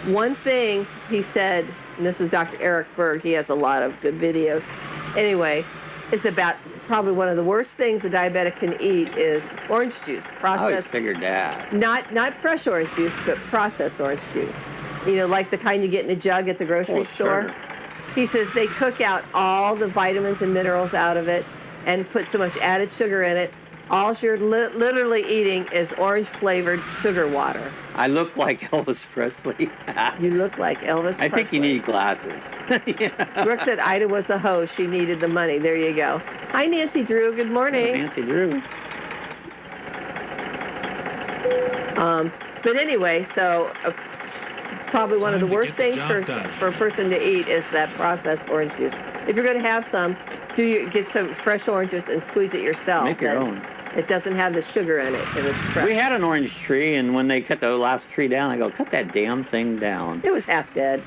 Speaker 2: One thing he said, and this is Dr. Eric Berg, he has a lot of good videos. Anyway, it's about probably one of the worst things a diabetic can eat is orange juice,
Speaker 1: I always
Speaker 2: processed.
Speaker 1: figured that.
Speaker 2: Not fresh orange juice, but processed orange juice. You know, like the kind you get in a jug at the grocery store.
Speaker 1: Sure.
Speaker 2: He says they cook out all the vitamins and minerals out of it and put so much added sugar in it. All you're literally eating is orange-flavored sugar water.
Speaker 1: I look like Elvis Presley.
Speaker 2: You look like Elvis Presley.
Speaker 1: I think you need glasses. Yeah.
Speaker 2: Brooke said Ida was the host. She needed the money. There you go. Hi, Nancy Drew. Good morning.
Speaker 1: Nancy Drew.
Speaker 2: But anyway, so probably one of the
Speaker 3: Time to
Speaker 2: worst
Speaker 3: get the
Speaker 2: things
Speaker 3: job done.
Speaker 2: for a person to eat is that processed orange juice. If you're going to have some, get some fresh oranges and squeeze it yourself.
Speaker 1: Make your
Speaker 2: Then
Speaker 1: own.
Speaker 2: It doesn't have the sugar in it, and it's fresh.
Speaker 1: We had an orange tree, and when they cut the last tree down, I go, cut that damn thing down.
Speaker 2: It was half dead.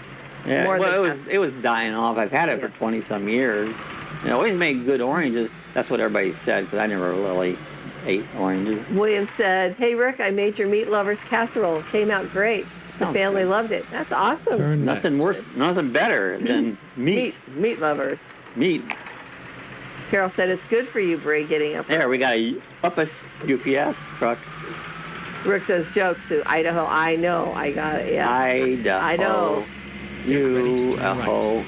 Speaker 1: Yeah,
Speaker 2: More
Speaker 1: well,
Speaker 2: than
Speaker 1: it was dying off. I've had it for 20-some years. And it always made good oranges. That's what everybody said, because I never really ate oranges.
Speaker 2: William said, "Hey Rick, I made your meat lovers casserole. Came out great. The
Speaker 1: Sounds
Speaker 2: family
Speaker 1: good.
Speaker 2: loved it. That's awesome.
Speaker 3: Turn left.
Speaker 1: Nothing worse, nothing better than meat.
Speaker 2: Meat lovers."
Speaker 1: Meat.
Speaker 2: Carol said, "It's good for you, Brie, getting up."
Speaker 1: There, we got a UPS truck.
Speaker 2: Rick says, "Jokes, Sue. Idaho. I know. I got it. Yeah.
Speaker 1: Idaho.
Speaker 2: I know.
Speaker 1: Idaho.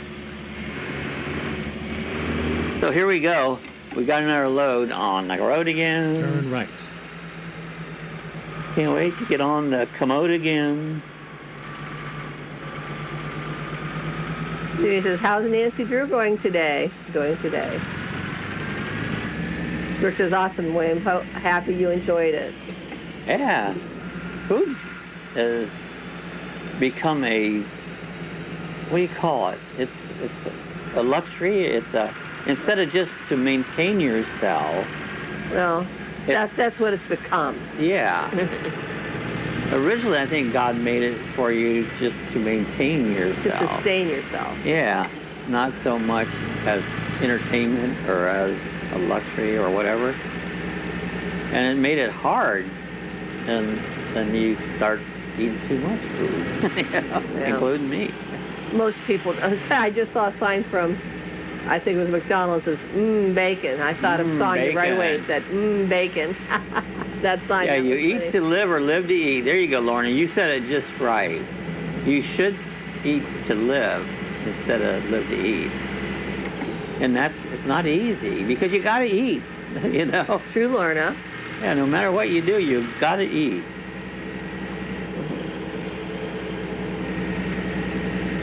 Speaker 1: So here we go. We got another load on the road again.
Speaker 3: Turn right.
Speaker 1: Can't wait to get on the commode again.
Speaker 2: Judy says, "How's Nancy Drew going today?" Going today. Rick says, "Awesome, William. Happy you enjoyed it."
Speaker 1: Yeah. Food has become a, what do you call it? It's a luxury. Instead of just to maintain yourself.
Speaker 2: Well, that's what it's become.
Speaker 1: Yeah. Originally, I think God made it for you just to maintain yourself.
Speaker 2: To sustain yourself.
Speaker 1: Yeah. Not so much as entertainment or as a luxury or whatever. And it made it hard. And then you start eating too much food,
Speaker 2: Yeah.
Speaker 1: including me.
Speaker 2: Most people, I just saw a sign from, I think it was McDonald's, says, bacon. I thought of Sonya right away. It said, bacon. That sign.
Speaker 1: Yeah,
Speaker 2: that
Speaker 1: you
Speaker 2: was
Speaker 1: eat
Speaker 2: funny.
Speaker 1: to live or live to eat. There you go, Lorna. You said it just right. You should eat to live instead of live to eat. And it's not easy because you got to eat, you know?
Speaker 2: True, Lorna.
Speaker 1: Yeah, no matter what you do, you've got to eat.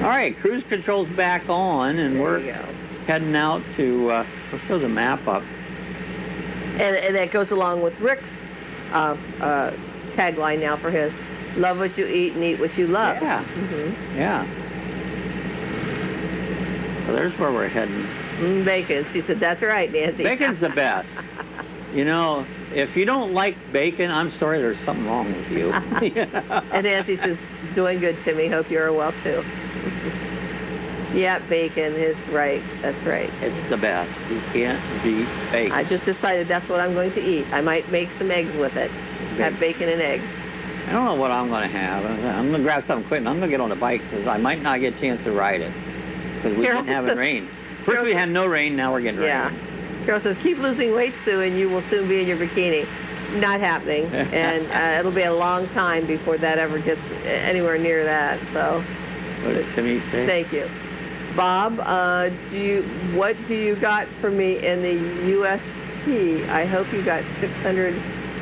Speaker 1: All right, cruise control's back on, and
Speaker 2: There
Speaker 1: we're
Speaker 2: you go.
Speaker 1: heading out to, let's throw the map up.
Speaker 2: And that goes along with Rick's tagline now for his, "Love what you eat and eat what you love."
Speaker 1: Yeah, yeah. So there's where we're heading.
Speaker 2: Bacon. She said, "That's right, Nancy."
Speaker 1: Bacon's the best. You know, if you don't like bacon, I'm sorry, there's something wrong with you.
Speaker 2: And Nancy says, "Doing good, Timmy. Hope you're well too." Yeah, bacon is right. That's right.
Speaker 1: It's the best. You can't beat bacon.
Speaker 2: I just decided that's what I'm going to eat. I might make some eggs with it. Have bacon and eggs.
Speaker 1: I don't know what I'm going to have. I'm going to grab something quick and I'm going to get on the bike because I might not get a chance to ride it because we didn't have it rain. First we had no rain, now we're getting rain.
Speaker 2: Yeah. Carol says, "Keep losing weight, Sue, and you will soon be in your bikini." Not happening. And it'll be a long time before that ever gets anywhere near that. So
Speaker 1: What did Timmy say?
Speaker 2: thank you. Bob, what do you got for me in the USP? I hope you got 600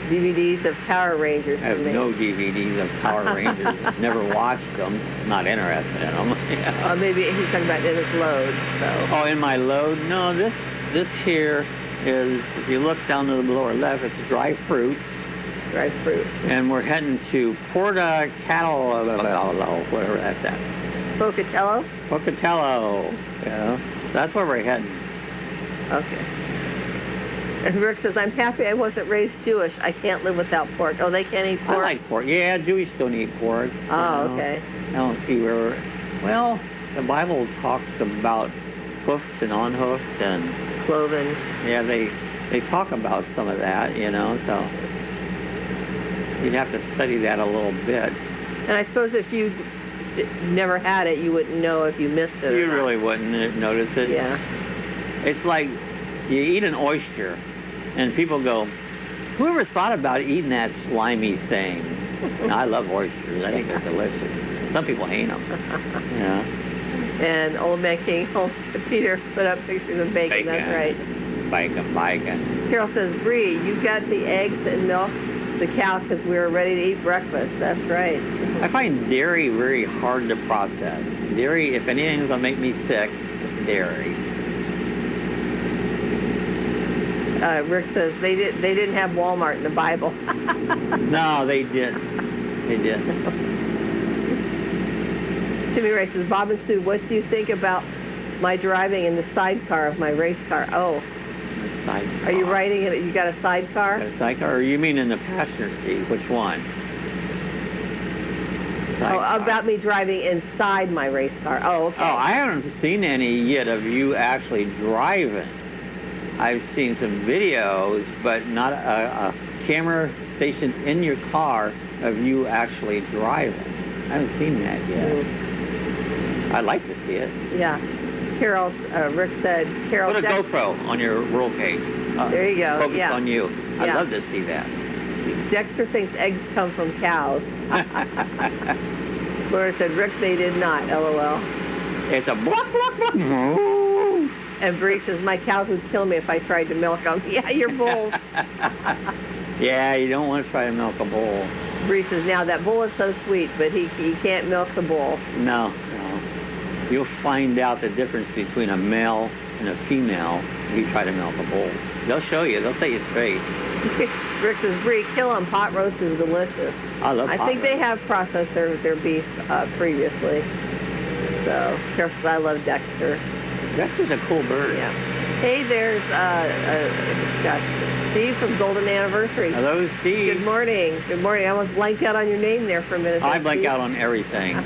Speaker 2: DVDs of Power Rangers
Speaker 1: I
Speaker 2: for
Speaker 1: have
Speaker 2: me.
Speaker 1: no DVDs of Power Rangers. Never watched them. Not interested in them. Yeah.
Speaker 2: Maybe he's talking about in his load. So
Speaker 1: Oh, in my load? No, this here is, if you look down to the lower left, it's dry fruits.
Speaker 2: dry fruit.
Speaker 1: And we're heading to Porta Cattle, whatever that's at.
Speaker 2: Pocatello?
Speaker 1: Pocatello. Yeah. That's where we're heading.
Speaker 2: Okay. And Rick says, "I'm happy I wasn't raised Jewish. I can't live without pork." Oh, they can't eat pork?
Speaker 1: I like pork. Yeah, Jewish don't eat pork.
Speaker 2: Oh,
Speaker 1: you know.
Speaker 2: okay.
Speaker 1: I don't see where we're... Well, the Bible talks about hoofed and unhoofed, and
Speaker 2: Cloven.
Speaker 1: yeah, they talk about some of that, you know, so you'd have to study that a little bit.
Speaker 2: And I suppose if you never had it, you wouldn't know if you missed it or
Speaker 1: You
Speaker 2: not.
Speaker 1: really wouldn't notice it.
Speaker 2: Yeah.
Speaker 1: It's like you eat an oyster, and people go, "Whoever thought about eating that slimy thing?" And I love oysters. I think they're delicious. Some people hate them. Yeah.
Speaker 2: And Old Man King Holmes, Peter put up pictures of bacon. That's right.
Speaker 1: Bacon.
Speaker 2: Carol says, Bree, you got the eggs and milk, the cow, because we were ready to eat breakfast. That's right.
Speaker 1: I find dairy very hard to process. Dairy, if anything's going to make me sick, it's dairy.
Speaker 2: Rick says they didn't have Walmart in the Bible.
Speaker 1: No, they didn't. They didn't.
Speaker 2: Timmy Ray says, Bob and Sue, what do you think about my driving in the sidecar of my race car? Oh,
Speaker 1: The sidecar.
Speaker 2: are you riding it? You got a sidecar?
Speaker 1: Got a sidecar, or you mean in the passenger seat? Which one?
Speaker 2: Oh, about me driving inside my race car. Oh, okay.
Speaker 1: Oh, I haven't seen any yet of you actually driving. I've seen some videos, but not a camera stationed in your car of you actually driving. I haven't seen that yet. I'd like to see it.
Speaker 2: Yeah. Rick said, Carol.
Speaker 1: Put a GoPro on your roll cage.
Speaker 2: There you go.
Speaker 1: Focus
Speaker 2: Yeah.
Speaker 1: on you. I'd
Speaker 2: Yeah.
Speaker 1: love to see that.
Speaker 2: Dexter thinks eggs come from cows. Laura said, Rick, they did not, LOL.
Speaker 1: It's a block, block, block.
Speaker 2: And Bree says, my cows would kill me if I tried to milk them. Yeah, your bulls.
Speaker 1: Yeah, you don't want to try to milk a bull.
Speaker 2: Bree says, now that bull is so sweet, but he can't milk the bull.
Speaker 1: No. You'll find out the difference between a male and a female if you try to milk a bull. They'll show you. They'll set you straight.
Speaker 2: Rick says, Bree, kill them. Pot roast is delicious.
Speaker 1: I love pot
Speaker 2: think they
Speaker 1: roast.
Speaker 2: have processed their beef previously. So, Carol says, I love Dexter.
Speaker 1: Dexter's a cool bird.
Speaker 2: Yeah. Hey, there's, Steve from Golden Anniversary.
Speaker 1: Hello, Steve.
Speaker 2: Good morning. Good morning. I almost blanked out on your name there for a minute.
Speaker 1: I blank out on everything.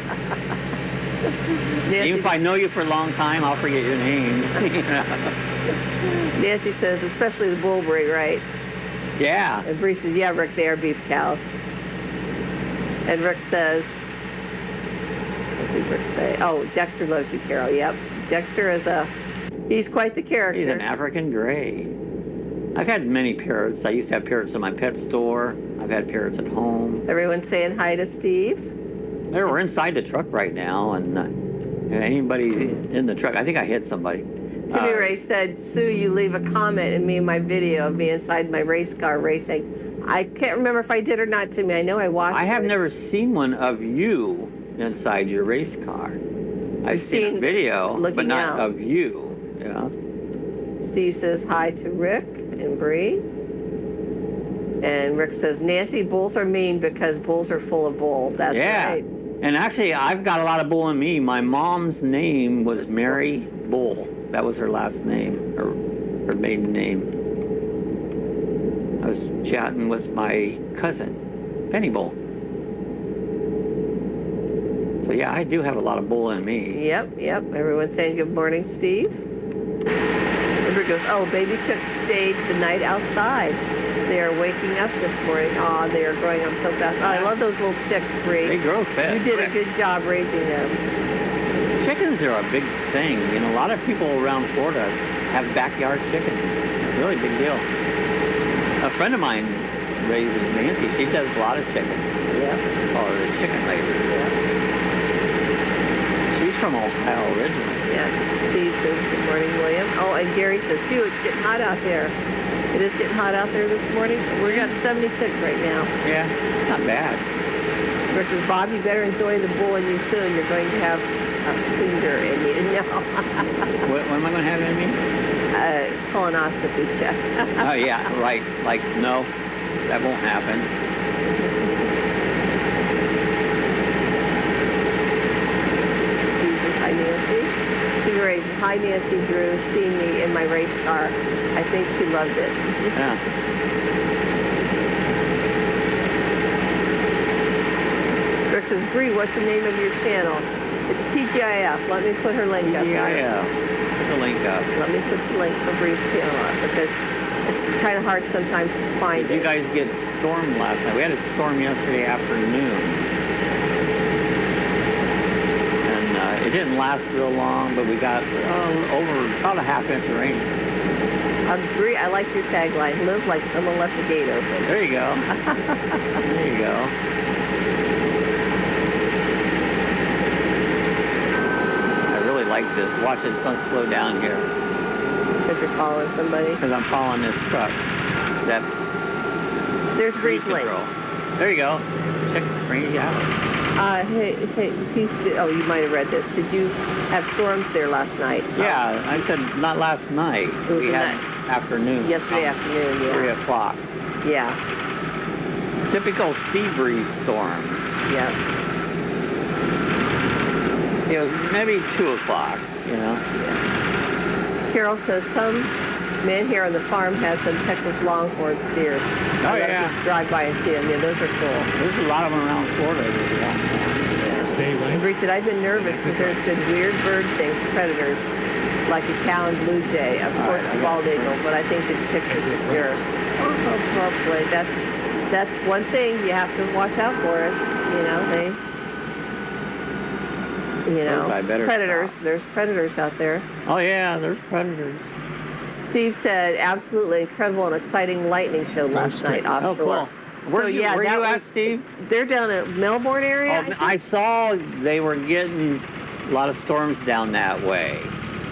Speaker 2: Nancy,
Speaker 1: Even if I know you for a long time, I'll forget your name.
Speaker 2: Nancy says, especially the bull breed, right?
Speaker 1: Yeah.
Speaker 2: And Bree says, yeah, Rick, they are beef cows. And Rick says, what did Rick say? Oh, Dexter loves you, Carol. Yep. Dexter is he's quite the character.
Speaker 1: He's an African gray. I've had many parrots. I used to have parrots in my pet store. I've had parrots at home.
Speaker 2: Everyone's saying hi to Steve.
Speaker 1: We're inside the truck right now, and anybody in the truck, I think I hit somebody.
Speaker 2: Timmy Ray said, Sue, you leave a comment in me in my video of me inside my race car racing. I can't remember if I did or not, Timmy. I know I watched
Speaker 1: I have
Speaker 2: it.
Speaker 1: never seen one of you inside your race car. I've seen a video, but
Speaker 2: looking
Speaker 1: not
Speaker 2: out.
Speaker 1: of you. Yeah.
Speaker 2: Steve says hi to Rick and Bree. And Rick says, Nancy, bulls are mean because bulls are full of bull. That's right.
Speaker 1: And actually, I've got a lot of bull in me. My mom's name was Mary Bull. That was her last name, her maiden name. I was chatting with my cousin, Penny Bull. So yeah, I do have a lot of bull in me.
Speaker 2: Yep. Everyone's saying good morning, Steve. And Rick goes, oh, baby chicks stayed the night outside. They are waking up this morning. Oh, they are growing up so fast. Oh, I love those little chicks, Bree.
Speaker 1: They grow fast.
Speaker 2: You did a good job raising them.
Speaker 1: Chickens are a big thing. You know, a lot of people around Florida have backyard chickens. It's a really big deal. A friend of mine raises Nancy. She does a lot of chickens.
Speaker 2: Yeah.
Speaker 1: Call her the chicken lady.
Speaker 2: Yeah.
Speaker 1: She's from Ohio originally.
Speaker 2: Yeah. Steve says, good morning, William. Oh, and Gary says, phew, it's getting hot out there. It is getting hot out there this morning. We're at 76 right now.
Speaker 1: Yeah, it's not bad.
Speaker 2: Rick says, Bob, you better enjoy the bull in you soon. You're going to have a finger in you. No.
Speaker 1: What am I going to have in me?
Speaker 2: Colonoscopy check.
Speaker 1: Oh, yeah, right. Like, no, that won't happen.
Speaker 2: Steve says, hi, Nancy. Tina Ray says, hi, Nancy Drew. Seen me in my race car. I think she loved it.
Speaker 1: Yeah.
Speaker 2: Rick says, Bree, what's the name of your channel? It's TGIF. Let me put her link up.
Speaker 1: Yeah. Put the link up.
Speaker 2: Let me put the link for Bree's channel up because it's kind of hard sometimes to find
Speaker 1: Did
Speaker 2: it.
Speaker 1: you guys get stormed last night? We had a storm yesterday afternoon. And it didn't last real long, but we got over about a half inch of rain.
Speaker 2: Agree. I like your tagline. Live like someone left the gate open.
Speaker 1: There you go. There you go. I really like this. Watch it. It's going to slow down here.
Speaker 2: Because you're following somebody.
Speaker 1: Because I'm following this truck.
Speaker 2: There's Breeze Link.
Speaker 1: There you go. Check. Bring it out.
Speaker 2: Hey, you might have read this. Did you have storms there last night?
Speaker 1: Yeah, I said not last night.
Speaker 2: It was
Speaker 1: we
Speaker 2: the
Speaker 1: had afternoon.
Speaker 2: Yesterday afternoon, yeah.
Speaker 1: 3 o'clock.
Speaker 2: Yeah.
Speaker 1: Typical sea breeze storms.
Speaker 2: Yeah.
Speaker 1: It was maybe 2 o'clock, you know.
Speaker 2: Yeah. Carol says some man here on the farm has some Texas Longhorn steers.
Speaker 1: Oh,
Speaker 2: I love
Speaker 1: yeah.
Speaker 2: to drive by and see them. Yeah, those are cool.
Speaker 1: There's a lot of them around Florida.
Speaker 3: Stay right.
Speaker 2: Bree said, I've been nervous because there's been weird bird things, predators, like a cow and blue jay. Of course, the bald eagle, but I think the chicks are secure. Oh, boy, that's one thing you have to watch out for. It's, predators.
Speaker 1: Stop.
Speaker 2: There's predators out there.
Speaker 1: Oh, yeah, there's predators.
Speaker 2: Steve said, absolutely incredible and exciting lightning show last night offshore.
Speaker 1: Oh, cool. Where you at, Steve?
Speaker 2: They're down at Melbourne area.
Speaker 1: Oh, I saw they were getting a lot of storms down that way.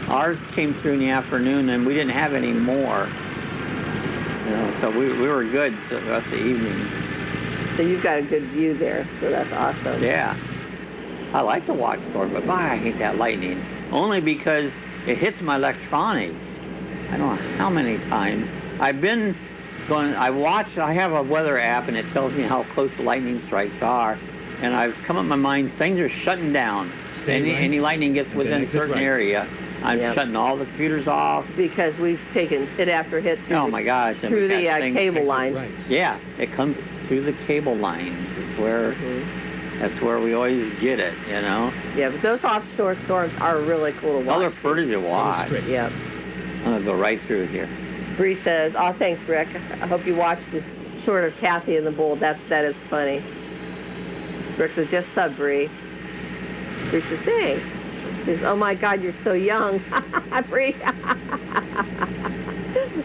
Speaker 1: Ours came through in the afternoon, and we didn't have any more. So we were good the rest of the evening.
Speaker 2: So you've got a good view there, so that's awesome.
Speaker 1: Yeah. I like to watch storms, but I hate that lightning. Only because it hits my electronics. I don't know how many times. I've been going, I have a weather app, and it tells me how close the lightning strikes are. And I've come up with my mind, things are shutting down. Any lightning gets within a certain area, I'm shutting all the computers off.
Speaker 2: Because we've taken hit after hit through through the cable lines.
Speaker 1: Right. Yeah, it comes through the cable lines. It's where that's where we always get it,
Speaker 2: Yeah, but those offshore storms are really cool to watch.
Speaker 1: Oh, they're pretty to watch.
Speaker 2: Yeah.
Speaker 1: I'm gonna go right through here.
Speaker 2: Bree says, "Oh, thanks, Rick. I hope you watched the short of Kathy and the Bull. That is funny." Rick says, "Just sub, Bree." Bree says, "Thanks." He says, "Oh my God, you're so young." Bree.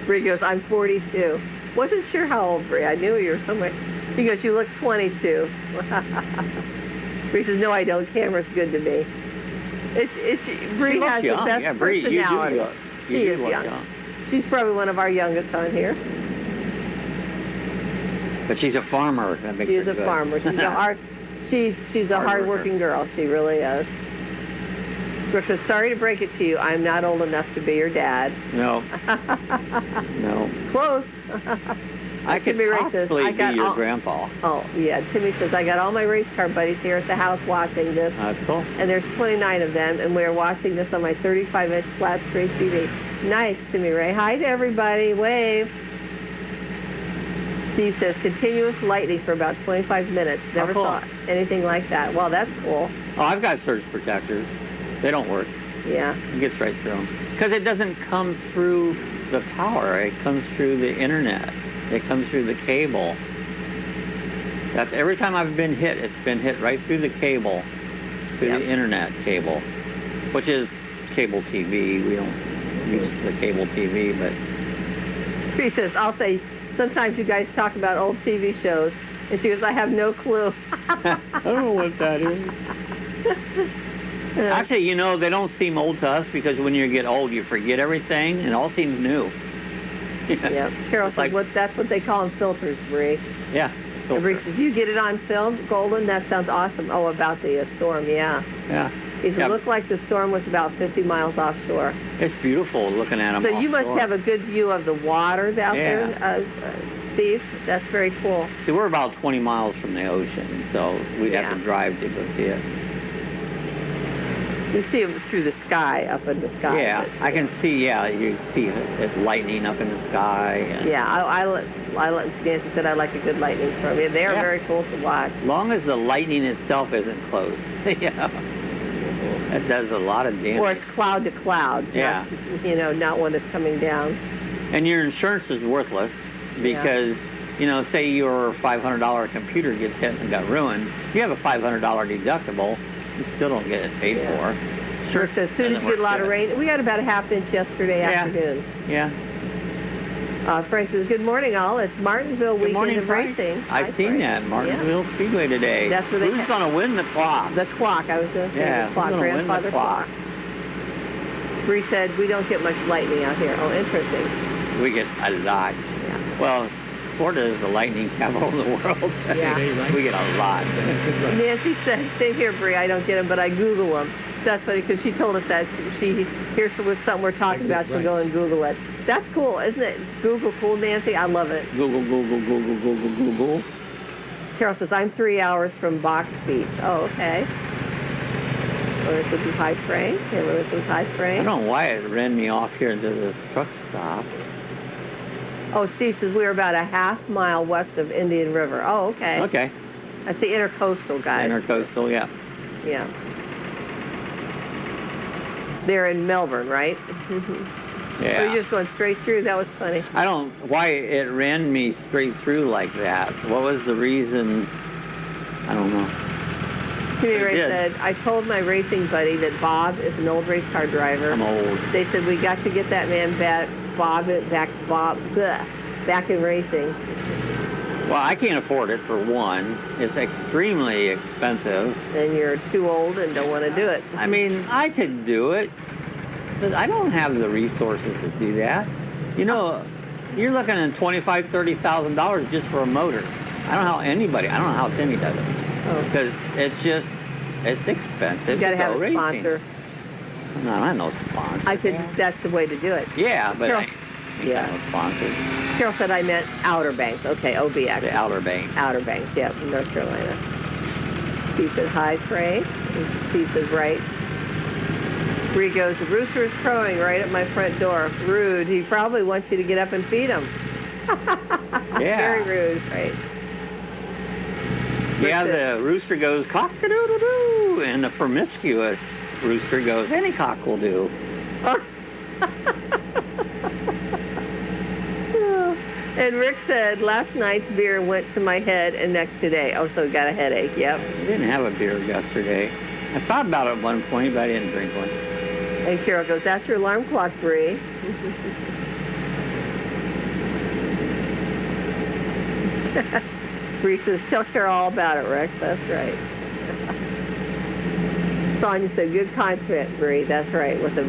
Speaker 2: Bree goes, "I'm 42. Wasn't sure how old, Bree. I knew you were somewhere." He goes, "You look 22. Bree says, "No, I don't. Camera's good to me." Bree has the best personality. She is young. She's probably one of our youngest on here.
Speaker 1: But she's a farmer. That makes
Speaker 2: she
Speaker 1: her
Speaker 2: is a
Speaker 1: good.
Speaker 2: farmer. She's a hard-working girl. She really is. Brooke says, "Sorry to break it to you. I'm not old enough to be your dad."
Speaker 1: No. No.
Speaker 2: Close.
Speaker 1: I could possibly be your grandpa.
Speaker 2: Oh, yeah. Timmy says, "I got all my race car buddies here at the house watching this."
Speaker 1: That's cool.
Speaker 2: And there's 29 of them, and we're watching this on my 35-inch flat screen TV. Nice, Timmy Ray. Hi to everybody. Wave. Steve says, "Continuous lightning for about 25 minutes. Never saw anything like that." Well, that's cool.
Speaker 1: Oh, I've got surge protectors. They don't work.
Speaker 2: Yeah.
Speaker 1: It gets right through them. Because it doesn't come through the power. It comes through the internet. It comes through the cable. That's every time I've been hit, it's been hit right through the cable, through the internet cable, which is cable TV. We don't use the cable TV, but...
Speaker 2: He says, "I'll say, sometimes you guys talk about old TV shows." And she goes, "I have no clue."
Speaker 1: I don't know what that is. Actually, they don't seem old to us because when you get old, you forget everything and it all seems new.
Speaker 2: Yeah. Carol says, that's what they call them, filters, Bree.
Speaker 1: Yeah.
Speaker 2: And Bree says, "Do you get it on film, Golden? That sounds awesome." Oh, about the storm, yeah.
Speaker 1: Yeah.
Speaker 2: He said, "Looked like the storm was about 50 miles offshore."
Speaker 1: It's beautiful looking at them.
Speaker 2: So you must have a good view of the water out there, Steve. That's very cool.
Speaker 1: See, we're about 20 miles from the ocean, so we'd have to drive to go see it.
Speaker 2: You see it through the sky, up in the sky.
Speaker 1: Yeah, I can see, you see it lightning up in the sky. And
Speaker 2: Nancy said, "I like a good lightning storm." Yeah, they are very cool to watch.
Speaker 1: As long as the lightning itself isn't close. That does a lot of damage.
Speaker 2: Or it's cloud to cloud.
Speaker 1: Yeah.
Speaker 2: Not when it's coming down.
Speaker 1: And your insurance is worthless because, say your $500 computer gets hit and got ruined. You have a $500 deductible. You still don't get it paid for.
Speaker 2: Sure. Says, "Soon as you get a lot of rain." We got about a half inch yesterday afternoon.
Speaker 1: Yeah.
Speaker 2: Frank says, good morning, all. It's Martinsville
Speaker 1: Good
Speaker 2: weekend
Speaker 1: morning,
Speaker 2: of
Speaker 1: Frank.
Speaker 2: racing.
Speaker 1: I've
Speaker 2: Hi,
Speaker 1: seen
Speaker 2: Frank.
Speaker 1: that Martinsville Speedway today.
Speaker 2: That's where they
Speaker 1: Who's
Speaker 2: ha-
Speaker 1: going to win the clock?
Speaker 2: The clock. I was going to say
Speaker 1: Yeah,
Speaker 2: the clock.
Speaker 1: who's gonna win the
Speaker 2: Grandfather
Speaker 1: clock?
Speaker 2: Bree said, we don't get much lightning out here. Oh, interesting.
Speaker 1: We get a lot.
Speaker 2: Yeah.
Speaker 1: Well, Florida is the lightning capital of the world.
Speaker 2: Yeah.
Speaker 3: Stay right.
Speaker 1: We get a lot.
Speaker 3: That's right.
Speaker 2: Nancy said, same here, Bree. I don't get them, but I Google them. That's funny because she told us that she here's something we're talking
Speaker 3: Exit
Speaker 2: about. She'll
Speaker 3: right.
Speaker 2: go and Google it. That's cool, isn't it? Google cool, Nancy. I love it.
Speaker 1: Google, Google, Google, Google, Google.
Speaker 2: Carol says, I'm 3 hours from Box Beach. Oh, okay. Everyone says hi, Frank. Everyone says hi,
Speaker 1: I
Speaker 2: Frank.
Speaker 1: don't know why it ran me off here into this truck stop.
Speaker 2: Oh, Steve says we are about a half mile west of Indian River. Oh, okay.
Speaker 1: Okay.
Speaker 2: That's the intercoastal, guys.
Speaker 1: Intercoastal, yeah.
Speaker 2: Yeah. They're in Melbourne, right?
Speaker 1: Yeah.
Speaker 2: Or you're just going straight through? That was funny.
Speaker 1: I don't why it ran me straight through like that. What was the reason? I don't know.
Speaker 2: Timmy
Speaker 1: It
Speaker 2: Ray
Speaker 1: did.
Speaker 2: said, I told my racing buddy that Bob is an old race car driver.
Speaker 1: I'm old.
Speaker 2: They said we got to get that man back in racing.
Speaker 1: Well, I can't afford it for one. It's extremely expensive.
Speaker 2: And you're too old and don't want to do it.
Speaker 1: I mean, I could do it, but I don't have the resources to do that. You know, you're looking at $25,000, $30,000 just for a motor. I don't know how anybody. I don't know how Timmy does it
Speaker 2: Oh.
Speaker 1: because it's expensive.
Speaker 2: You got to
Speaker 1: to
Speaker 2: have
Speaker 1: go
Speaker 2: a
Speaker 1: racing.
Speaker 2: sponsor.
Speaker 1: No, I have no sponsor.
Speaker 2: I said that's the way to do it.
Speaker 1: Yeah, but
Speaker 2: Carol-
Speaker 1: I ain't
Speaker 2: yeah.
Speaker 1: got no sponsors.
Speaker 2: Carol said I meant Outer Banks. Okay, OBX.
Speaker 1: The Outer Bank.
Speaker 2: Outer Banks, yep, in North Carolina. Steve said, hi, Frank. And Steve says, right. Bree goes, the rooster is crowing right at my front door. Rude. He probably wants you to get up and feed him.
Speaker 1: Yeah.
Speaker 2: Very rude, right?
Speaker 1: Yeah,
Speaker 2: Rooster-
Speaker 1: the rooster goes cock-a-doodle-doo, and the promiscuous rooster goes, any cock will do.
Speaker 2: And Rick said, last night's beer went to my head and neck today. Oh, so got a headache, yep.
Speaker 1: I didn't have a beer yesterday. I thought about it at one point, but I didn't drink one.
Speaker 2: And Carol goes, that's your alarm clock, Bree. Bree says, tell Carol all about it, Rick. That's right. Sonia said, good content, Bree. That's right, with the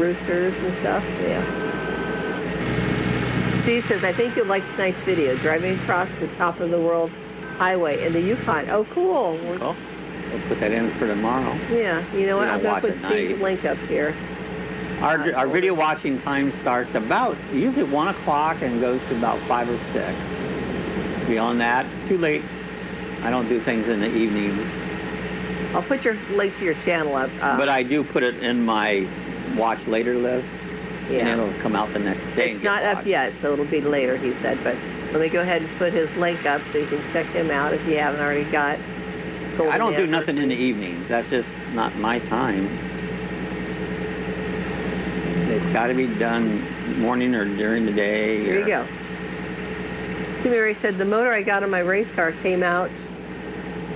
Speaker 2: roosters and stuff. Yeah. Steve says, I think you'll like tonight's video. Driving across the top of the world highway in the Yukon. Oh, cool.
Speaker 1: Well, we'll put that in for tomorrow.
Speaker 2: Yeah, you know what?
Speaker 1: We
Speaker 2: I'm
Speaker 1: don't
Speaker 2: going to put
Speaker 1: watch at
Speaker 2: Steve's
Speaker 1: night.
Speaker 2: link up here.
Speaker 1: Our video watching time starts about usually 1 o'clock and goes to about 5 or 6. Beyond that, too late. I don't do things in the evenings.
Speaker 2: I'll put your link to your channel up.
Speaker 1: But I do put it in my watch later list.
Speaker 2: Yeah.
Speaker 1: And it'll come out the next day.
Speaker 2: It's
Speaker 1: and get
Speaker 2: not up
Speaker 1: watched.
Speaker 2: yet, so it'll be later, he said. But let me go ahead and put his link up so you can check him out if you haven't already got.
Speaker 1: I don't do nothing in the evenings. That's just not my time. It's got to be done morning or during the day.
Speaker 2: Here you go. Timmy Ray said, the motor I got on my race car came out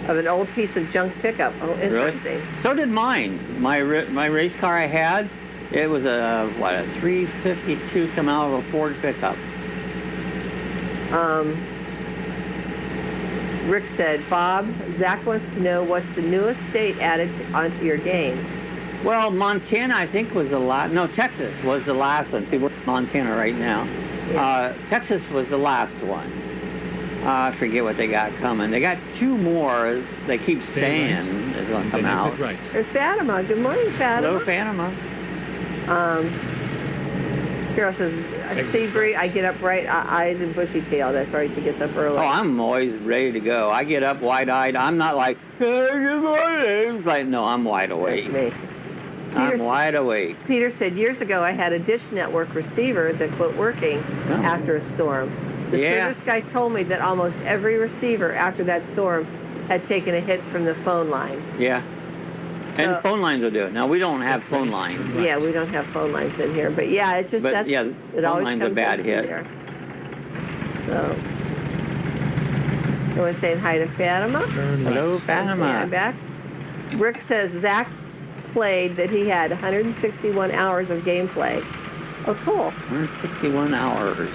Speaker 2: of an old piece of junk pickup. Oh, interesting.
Speaker 1: Really? So did mine. My race car I had, it was a 352 come out of a Ford pickup.
Speaker 2: Rick said, Bob, Zach wants to know what's the newest state added onto your game.
Speaker 1: Well, Montana, I think, was the last. No, Texas was the last one. See, we're in Montana right now.
Speaker 2: Yeah.
Speaker 1: Texas was the last one. I forget what they got coming. They got 2 more. They keep saying is going to come
Speaker 3: Then
Speaker 1: out.
Speaker 3: exit right.
Speaker 2: There's Fatima. Good morning,
Speaker 1: Hello,
Speaker 2: Fatima.
Speaker 1: Fatima.
Speaker 2: Carol says, see, Bree, I get up right, eyed and bushy tail. That's right, she gets up early.
Speaker 1: Oh, I'm always ready to go. I get up wide-eyed. I'm not like, hey, good morning. It's like, no, I'm wide awake.
Speaker 2: That's me.
Speaker 1: I'm
Speaker 2: Peter-
Speaker 1: wide awake.
Speaker 2: Peter said, years ago I had a Dish Network receiver that quit working after a storm. The
Speaker 1: Yeah.
Speaker 2: service guy told me that almost every receiver after that storm had taken a hit from the phone line.
Speaker 1: Yeah.
Speaker 2: So,
Speaker 1: And phone lines will do it. Now, we don't have phone lines.
Speaker 2: yeah, we don't have phone lines in here, but yeah, it's just
Speaker 1: But,
Speaker 2: that's
Speaker 1: yeah,
Speaker 2: it
Speaker 1: phone
Speaker 2: always
Speaker 1: line's a
Speaker 2: comes
Speaker 1: bad
Speaker 2: in
Speaker 1: hit.
Speaker 2: there. So, everyone saying hi to Fatima.
Speaker 3: Turn
Speaker 1: Hello,
Speaker 3: left.
Speaker 2: Saying I'm
Speaker 1: Fatima.
Speaker 2: back. Rick says Zach played that he had 161 hours of gameplay. Oh, cool.
Speaker 1: 161 hours.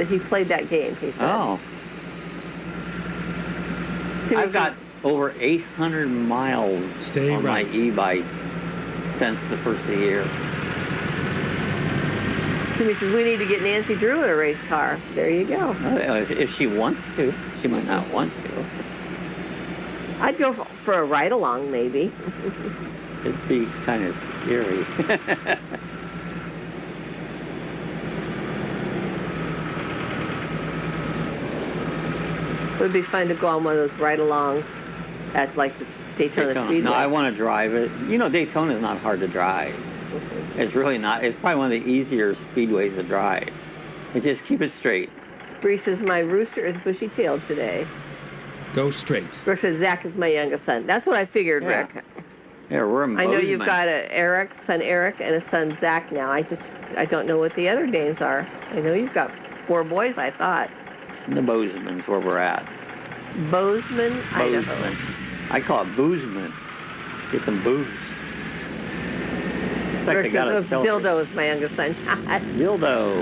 Speaker 2: He played that game, he said.
Speaker 1: Oh.
Speaker 2: Timmy
Speaker 1: I've got
Speaker 2: says,
Speaker 1: over 800 miles
Speaker 3: Stay
Speaker 1: on
Speaker 3: right.
Speaker 1: my e-bike since the first of the year.
Speaker 2: Timmy says, we need to get Nancy Drew in a race car. There you go.
Speaker 1: If she wants to. She might not want to.
Speaker 2: I'd go for a ride-along, maybe.
Speaker 1: It'd be kind of scary.
Speaker 2: It would be fun to go on one of those ride-alongs at, like, the Daytona Speedway.
Speaker 1: No, I want to drive it. You know, Daytona is not hard to drive. It's really not. It's probably one of the easier speedways to drive. And just keep it straight.
Speaker 2: Bree says, my rooster is bushy-tailed today.
Speaker 3: Go straight.
Speaker 2: Rick says, Zach is my youngest son. That's what I figured,
Speaker 1: Yeah.
Speaker 2: Rick.
Speaker 1: Yeah, we're in
Speaker 2: I know you've
Speaker 1: Bozeman.
Speaker 2: got a son Eric and a son Zach now. I don't know what the other names are. I know you've got 4 boys, I thought.
Speaker 1: The Bozeman's where we're at.
Speaker 2: Bozeman, Idaho.
Speaker 1: Bozeman. I call it boozement. Get some booze. It's like
Speaker 2: Rick
Speaker 1: they got
Speaker 2: says,
Speaker 1: us celebrate.
Speaker 2: Dildo is my youngest son.
Speaker 1: Dildo.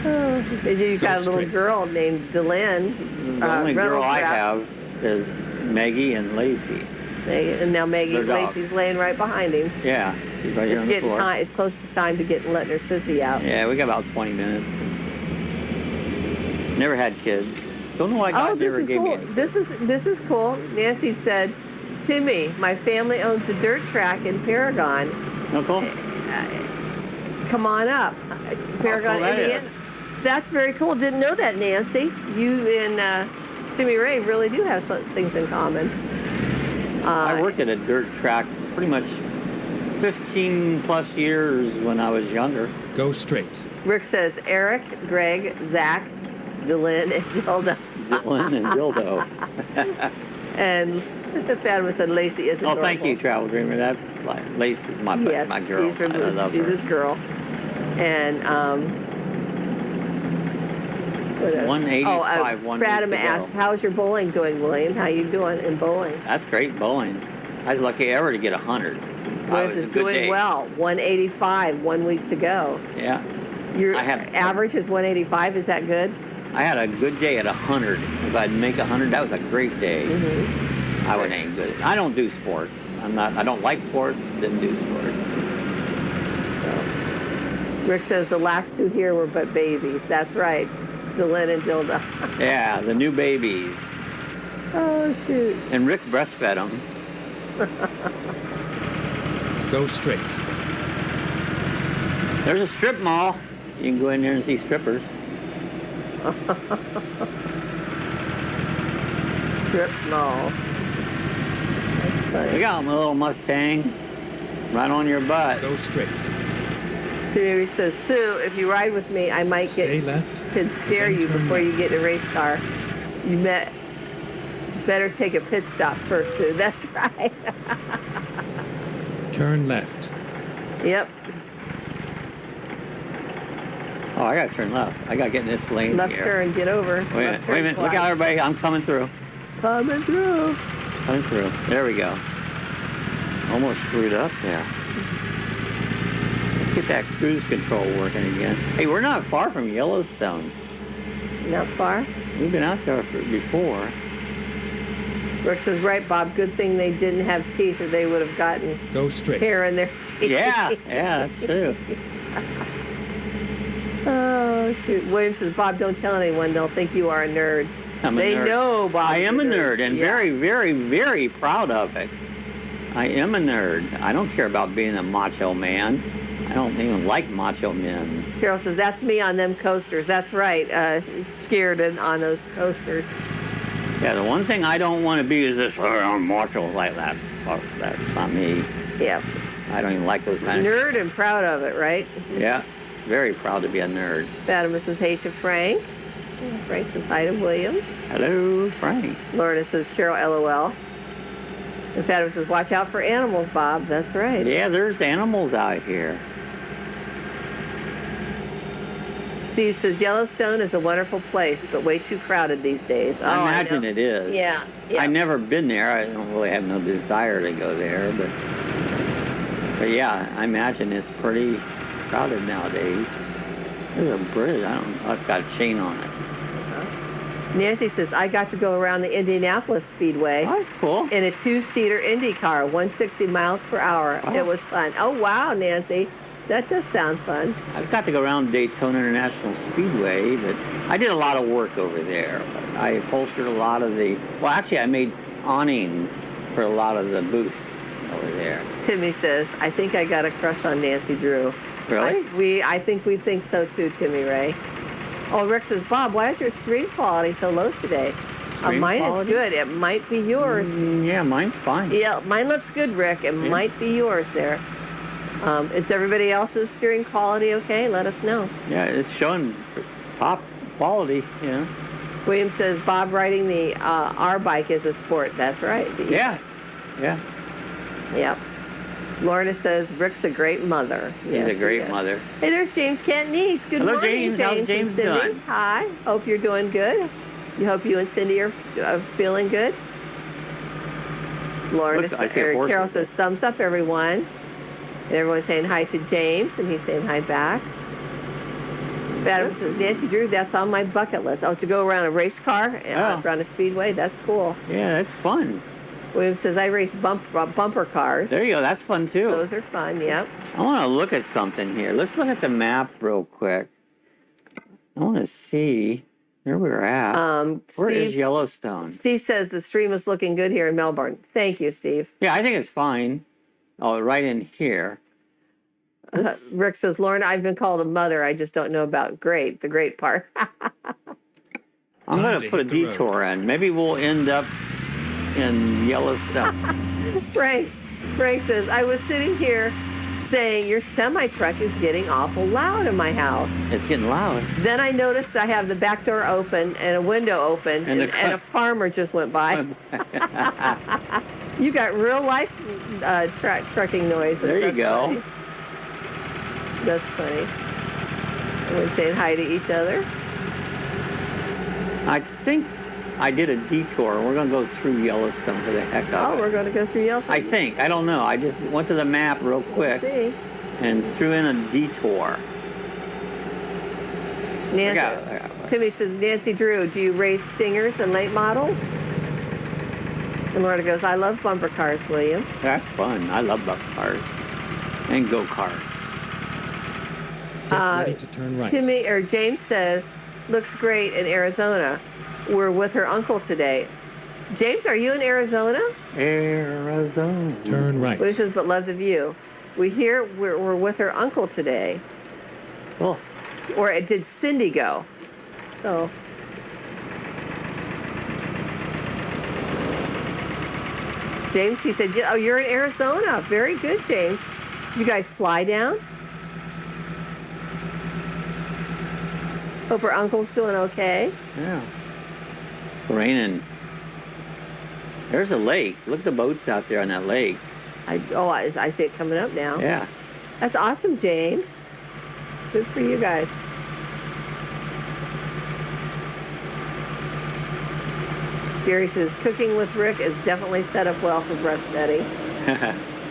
Speaker 2: And you've got a little
Speaker 3: straight.
Speaker 2: girl named Dylan.
Speaker 1: The only girl
Speaker 2: Reynolds
Speaker 1: I
Speaker 2: Wrap.
Speaker 1: have is Maggie and Lacey.
Speaker 2: And now Maggie
Speaker 1: Their dogs.
Speaker 2: Lacey's laying right behind him.
Speaker 1: Yeah, she's right here
Speaker 2: It's
Speaker 1: on the
Speaker 2: getting
Speaker 1: floor.
Speaker 2: time. It's close to time to get letting her sissy out.
Speaker 1: Yeah, we got about 20 minutes. Never had kids. Don't know why God
Speaker 2: Oh, this
Speaker 1: never
Speaker 2: is
Speaker 1: gave me
Speaker 2: cool.
Speaker 1: any.
Speaker 2: This is cool. Nancy said, Timmy, my family owns a dirt track in Paragon.
Speaker 1: No, cool?
Speaker 2: Come on up. Paragon,
Speaker 1: that is.
Speaker 2: Indiana. That's very cool. Didn't know that, Nancy. You and Timmy Ray really do have some things in common.
Speaker 1: I worked at a dirt track pretty much 15 plus years when I was younger.
Speaker 3: Go straight.
Speaker 2: Rick says Eric, Greg, Zach, Dylan, and Dilda.
Speaker 1: Dylan and Dildo.
Speaker 2: And Fatima said Lacey is adorable.
Speaker 1: Oh, thank you, Travel Dreamer. That's like Lacey's my
Speaker 2: Yes,
Speaker 1: my girl.
Speaker 2: she's, her,
Speaker 1: I love
Speaker 2: she's
Speaker 1: her.
Speaker 2: his girl. And what else?
Speaker 1: 185, 1 week
Speaker 2: Fatima
Speaker 1: to go.
Speaker 2: asked, how's your bowling doing, William? How you doing in bowling?
Speaker 1: That's great bowling. I was lucky ever to get 100.
Speaker 2: Williams is doing well. 185, 1 week to go.
Speaker 1: Yeah.
Speaker 2: Your
Speaker 1: I have-
Speaker 2: average is 185. Is that good?
Speaker 1: I had a good day at 100. If I'd make 100, that was a great day.
Speaker 2: Mm-hmm.
Speaker 1: I wasn't any good. I don't do sports. I don't like sports. Didn't do sports.
Speaker 2: Rick says the last 2 here were but babies. That's right. Dylan and Dilda.
Speaker 1: Yeah, the new babies.
Speaker 2: Oh, shoot.
Speaker 1: And Rick breastfed them.
Speaker 3: Go straight.
Speaker 1: There's a strip mall. You can go in there and see strippers.
Speaker 2: Strip mall. That's
Speaker 1: We
Speaker 2: funny.
Speaker 1: got a little Mustang right on your butt.
Speaker 3: Go straight.
Speaker 2: Timmy says, Sue, if you ride with me, I might
Speaker 3: Stay
Speaker 2: get
Speaker 3: left.
Speaker 2: could scare
Speaker 3: Then
Speaker 2: you
Speaker 3: turn
Speaker 2: before
Speaker 3: left.
Speaker 2: you get in a race car. You better take a pit stop first, Sue. That's right.
Speaker 3: Turn left.
Speaker 2: Yep.
Speaker 1: Oh, I gotta turn left. I gotta get in this lane
Speaker 2: Left
Speaker 1: here.
Speaker 2: turn, get over.
Speaker 1: Wait a minute.
Speaker 2: Left
Speaker 1: Wait a
Speaker 2: turn,
Speaker 1: minute. Look
Speaker 2: fly.
Speaker 1: out, everybody. I'm coming through.
Speaker 2: Coming through.
Speaker 1: Coming through. There we go. Almost screwed up there. Let's get that cruise control working again. Hey, we're not far from Yellowstone.
Speaker 2: Not far.
Speaker 1: We've been out there before.
Speaker 2: Rick says, right, Bob, good thing they didn't have teeth or they would have gotten
Speaker 3: Go straight.
Speaker 2: hair in their teeth.
Speaker 1: Yeah, that's true.
Speaker 2: Oh, shoot. William says, Bob, don't tell anyone. They'll think you are a nerd.
Speaker 1: I'm a
Speaker 2: They
Speaker 1: nerd.
Speaker 2: know, Bob.
Speaker 1: I am a nerd and
Speaker 2: Yeah.
Speaker 1: very, very, very proud of it. I am a nerd. I don't care about being a macho man. I don't even like macho men.
Speaker 2: Carol says, that's me on them coasters. That's right. Scared on those coasters.
Speaker 1: Yeah, the one thing I don't want to be is this, I'm macho like that. Oh, that's not me.
Speaker 2: Yeah.
Speaker 1: I don't even like those kind of...
Speaker 2: Nerd and proud of it, right?
Speaker 1: Yeah, very proud to be a nerd.
Speaker 2: Fatima says, hey to Frank. Frank says, hi to William.
Speaker 1: Hello, Frank.
Speaker 2: Lorna says, Carol, LOL. And Fatima says, watch out for animals, Bob. That's right.
Speaker 1: Yeah, there's animals out here.
Speaker 2: Steve says, Yellowstone is a wonderful place, but way too crowded these days.
Speaker 1: I
Speaker 2: Oh,
Speaker 1: imagine
Speaker 2: know.
Speaker 1: it is.
Speaker 2: Yeah.
Speaker 1: I've never been there. I don't really have no desire to go there, but But yeah, I imagine it's pretty crowded nowadays. There's a bridge. I don't know. It's got a chain on it.
Speaker 2: Nancy says, I got to go around the Indianapolis Speedway
Speaker 1: Oh, that's cool.
Speaker 2: in a 2-seater Indy car, 160 miles per hour.
Speaker 1: Wow.
Speaker 2: It was fun. Oh, wow, Nancy. That does sound fun.
Speaker 1: I've got to go around Daytona International Speedway, but I did a lot of work over there. I upholstered a lot of the, well, actually, I made awnings for a lot of the booths over there.
Speaker 2: Timmy says, I think I got a crush on Nancy Drew.
Speaker 1: Really?
Speaker 2: I think we think so too, Timmy Ray. Oh, Rick says, Bob, why is your stream quality so low today?
Speaker 1: Stream
Speaker 2: mine
Speaker 1: quality?
Speaker 2: is good. It might be yours.
Speaker 1: Yeah, mine's fine.
Speaker 2: Yeah, mine looks good, Rick. It might be yours there. Is everybody else's stream quality okay? Let us know.
Speaker 1: Yeah, it's showing top quality, you know.
Speaker 2: William says, Bob riding the R bike is a sport. That's right.
Speaker 1: Yeah, yeah.
Speaker 2: Yep. Lorna says, Rick's a great mother. Yes,
Speaker 1: He's a great
Speaker 2: he is.
Speaker 1: mother.
Speaker 2: Hey, there's James Cantonese. Good
Speaker 1: Hello,
Speaker 2: morning,
Speaker 1: James. How's
Speaker 2: and
Speaker 1: James
Speaker 2: Cindy.
Speaker 1: doing?
Speaker 2: Hi. Hope you're doing good. You hope you and Cindy are feeling good. Lorna
Speaker 1: Look, I see a horse
Speaker 2: Carol
Speaker 1: in
Speaker 2: says, thumbs up, everyone. And everyone's saying hi to James, and he's saying hi back. Adam says, Nancy Drew, that's on my bucket list. Oh, to go around a race car, around a speedway? That's cool.
Speaker 1: Yeah, it's fun.
Speaker 2: William says, I race bumper cars.
Speaker 1: There you go. That's fun, too.
Speaker 2: Those are fun, yep.
Speaker 1: I want to look at something here. Let's look at the map real quick. I want to see where we're at. Where is Yellowstone?
Speaker 2: Steve says the stream is looking good here in Melbourne. Thank you, Steve.
Speaker 1: Yeah, I think it's fine. Oh, right in here.
Speaker 2: Rick says, Lauren, I've been called a mother. I just don't know about great, the great part.
Speaker 1: I'm going to put a detour in. Maybe we'll end up in Yellowstone.
Speaker 2: Frank says, I was sitting here saying your semi-truck is getting awful loud in my house.
Speaker 1: It's getting loud.
Speaker 2: Then I noticed I have the back door open and a window open, and a farmer just went by. You got real life trucking noise.
Speaker 1: There you go.
Speaker 2: Funny. That's funny. Everyone's saying hi to each other.
Speaker 1: I think I did a detour. We're going to go through Yellowstone for the heck of it.
Speaker 2: Oh, we're going to go through Yellowstone?
Speaker 1: I think. I don't know. I just went to the map real quick and threw in a detour.
Speaker 2: Timmy says, Nancy Drew, do you race Stingers and late models? And Lorna goes, I love bumper cars, William.
Speaker 1: That's fun. I love bumper cars and go-karts.
Speaker 3: Ready to turn right.
Speaker 2: James says, looks great in Arizona. We're with her uncle today. James, are you in Arizona?
Speaker 1: Arizona.
Speaker 3: Turn right.
Speaker 2: William says, but love the view. We're with her uncle today.
Speaker 1: Cool.
Speaker 2: Or did Cindy go? So. James, he said, oh, you're in Arizona. Very good, James. Did you guys fly down? Hope her uncle's doing okay.
Speaker 1: Yeah. Raining. There's a lake. Look at the boats out there on that lake.
Speaker 2: I see it coming up now.
Speaker 1: Yeah.
Speaker 2: That's awesome, James. Good for you guys. Gary says, cooking with Rick is definitely set up well for breastfeeding.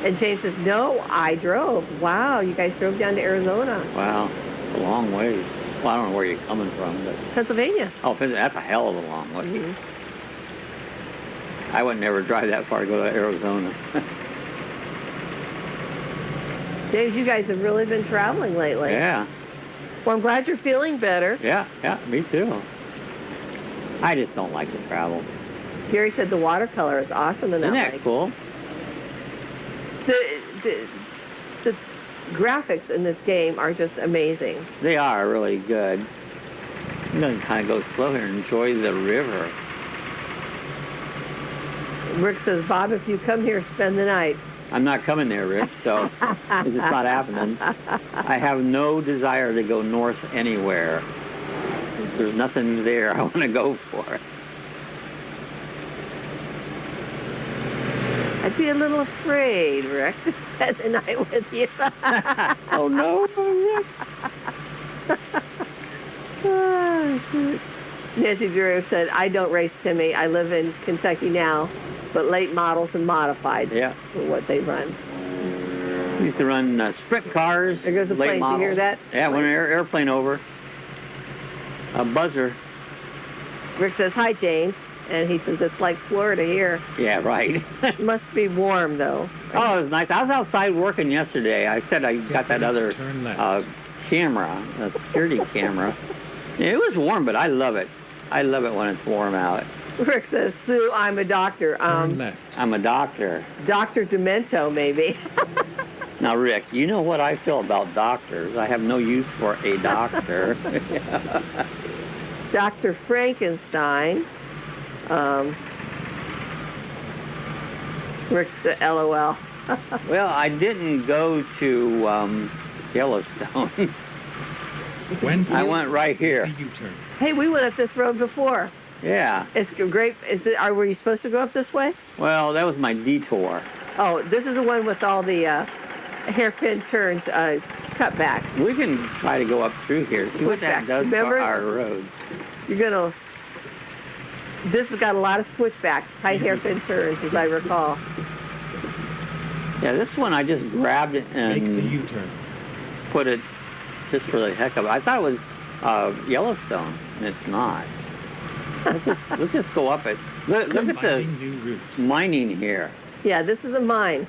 Speaker 2: And James says, no, I drove. Wow, you guys drove down to Arizona.
Speaker 1: Wow. A long way. Well, I don't know where you're coming from, but...
Speaker 2: Pennsylvania.
Speaker 1: Oh, that's a hell of a long way. Mm-hmm. I would never drive that far to go to Arizona.
Speaker 2: James, you guys have really been traveling lately.
Speaker 1: Yeah.
Speaker 2: Well, I'm glad you're feeling better.
Speaker 1: Yeah, me too. I just don't like to travel.
Speaker 2: Gary said the watercolor is awesome in that
Speaker 1: Isn't that
Speaker 2: lake.
Speaker 1: cool?
Speaker 2: The graphics in this game are just amazing.
Speaker 1: They are really good. I'm going to kind of go slow here and enjoy the river.
Speaker 2: Rick says, Bob, if you come here, spend the night.
Speaker 1: I'm not coming there, Rick, so it's not happening. I have no desire to go north anywhere. There's nothing there I want to go for.
Speaker 2: I'd be a little afraid, Rick, to spend the night with you.
Speaker 1: Oh, no.
Speaker 2: Oh, shoot. Nancy Drew said, I don't race Timmy. I live in Kentucky now, but late models and modifieds are what they run.
Speaker 1: We used to run sprint cars.
Speaker 2: There goes a
Speaker 1: late
Speaker 2: plane. Did you hear
Speaker 1: model.
Speaker 2: that?
Speaker 1: Yeah, went an airplane over. A buzzer.
Speaker 2: Rick says, hi, James. And he says, it's like Florida here.
Speaker 1: Yeah, right.
Speaker 2: Must be warm, though.
Speaker 1: Oh, it was nice. I was outside working yesterday. I said I got that other camera, a security camera. Yeah, it was warm, but I love it. I love it when it's warm out.
Speaker 2: Rick says, Sue, I'm a doctor.
Speaker 1: I'm a doctor.
Speaker 2: Dr. Demento, maybe.
Speaker 1: Now, Rick, you know what I feel about doctors. I have no use for a doctor.
Speaker 2: Dr. Frankenstein. Rick, LOL.
Speaker 1: Well, I didn't go to Yellowstone. I went right here.
Speaker 2: Hey, we went up this road before.
Speaker 1: Yeah.
Speaker 2: It's great. Were you supposed to go up this way?
Speaker 1: Well, that was my detour.
Speaker 2: Oh, this is the one with all the hairpin turns, cutbacks.
Speaker 1: We can try to go up through here. See what that
Speaker 2: Switchbacks.
Speaker 1: does
Speaker 2: Remember?
Speaker 1: for our road.
Speaker 2: You're gonna. This has got a lot of switchbacks, tight hairpin turns, as I recall.
Speaker 1: Yeah, this one I just grabbed it and put it just for the heck of it. I thought it was Yellowstone, and it's not. Let's just go up it. Look at the mining here.
Speaker 2: Yeah, this is a mine.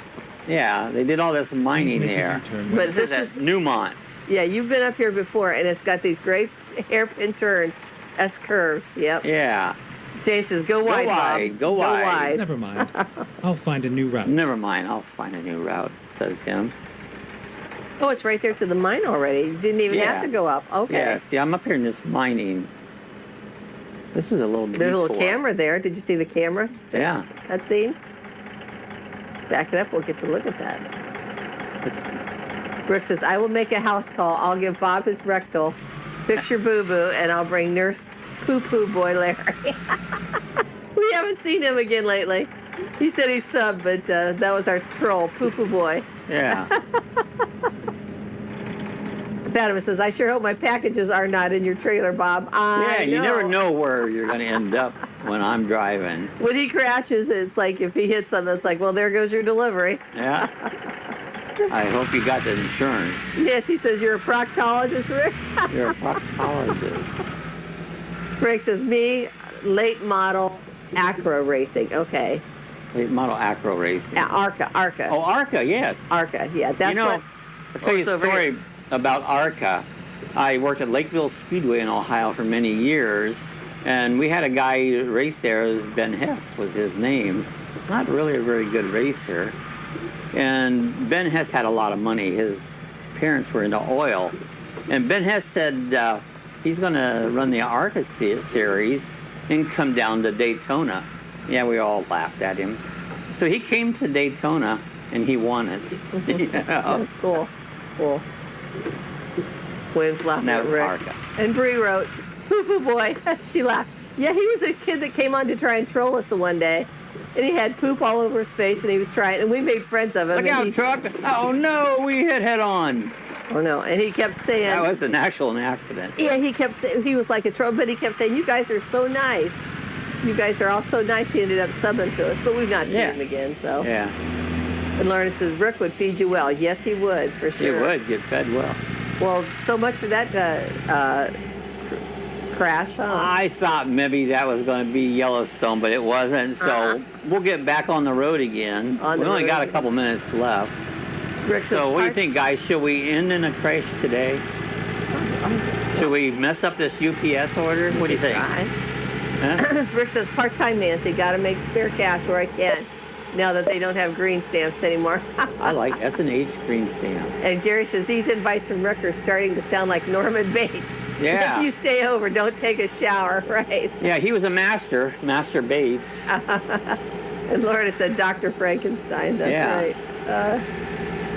Speaker 1: Yeah, they did all this mining there.
Speaker 2: But this is
Speaker 1: Newmont.
Speaker 2: Yeah, you've been up here before, and it's got these great hairpin turns, S curves. Yep.
Speaker 1: Yeah.
Speaker 2: James says, "Go wide, Bob.
Speaker 1: Go wide.
Speaker 3: Never mind. I'll find a new route.
Speaker 1: Never mind. I'll find a new route," says him.
Speaker 2: Oh, it's right there to the mine already. You didn't even have to go up. Okay.
Speaker 1: Yeah. See, I'm up here in this mining. This is a little.
Speaker 2: There's a little camera there. Did you see the camera?
Speaker 1: Yeah.
Speaker 2: Cutscene. Back it up. We'll get to look at that. Rick says, "I will make a house call. I'll give Bob his rectal, fix your boo-boo, and I'll bring Nurse Poo-Poo Boy Larry." We haven't seen him again lately. He said he subbed, but that was our troll, Poo-Poo Boy.
Speaker 1: Yeah.
Speaker 2: Fatima says, "I sure hope my packages are not in your trailer, Bob."
Speaker 1: Yeah, you never know where you're going to end up when I'm driving.
Speaker 2: When he crashes, it's like if he hits something, it's like, well, there goes your delivery.
Speaker 1: Yeah. I hope you got the insurance.
Speaker 2: Yes, he says, "You're a proctologist, Rick?"
Speaker 1: You're a proctologist.
Speaker 2: Rick says, "Me, late model acro racing." Okay.
Speaker 1: Late model acro racing.
Speaker 2: Arca.
Speaker 1: Oh, Arca, yes.
Speaker 2: Arca, yeah. That's
Speaker 1: I'll tell you a
Speaker 2: over
Speaker 1: story
Speaker 2: here.
Speaker 1: about Arca. I worked at Lakeville Speedway in Ohio for many years, and we had a guy who raced there. Ben Hess was his name. Not really a very good racer. And Ben Hess had a lot of money. His parents were into oil. And Ben Hess said he's going to run the Arca series and come down to Daytona. Yeah, we all laughed at him. So he came to Daytona, and he won it.
Speaker 2: That's cool. Cool. Williams laughing at Rick.
Speaker 1: Arca.
Speaker 2: And Bree wrote, "Poo-poo boy." She laughed. Yeah, he was a kid that came on to try and troll us the one day. And he had poop all over his face, and he was trying, and we made friends of him.
Speaker 1: Look out, truck. Oh, no, we hit head on.
Speaker 2: Oh, no. And he kept saying...
Speaker 1: That was an accident.
Speaker 2: Yeah, he kept saying, he was like a troll, but he kept saying, "You guys are so nice. You guys are all so nice." He ended up subbing to us, but we've not seen him again, so.
Speaker 1: Yeah.
Speaker 2: And Lorna says, "Rick would feed you well." Yes, he would, for sure.
Speaker 1: He would get fed well.
Speaker 2: Well, so much for that crash, huh?
Speaker 1: I thought maybe that was going to be Yellowstone, but it wasn't. So we'll get back on the road again. We only got a couple minutes left.
Speaker 2: Rick says,
Speaker 1: so what do you think, guys? Should we end in a crash today? Should we mess up this UPS order? What do you think? Huh?
Speaker 2: Rick says, "Part-time Nancy, got to make spare cash where I can, now that they don't have green stamps anymore."
Speaker 1: I like S&H green stamp.
Speaker 2: And Gary says, "These invites from Rick are starting to sound like Norman Bates."
Speaker 1: Yeah.
Speaker 2: "If you stay over, don't take a shower," right?
Speaker 1: Yeah, he was a Master Bates.
Speaker 2: And Lorna said, "Dr. Frankenstein." That's right.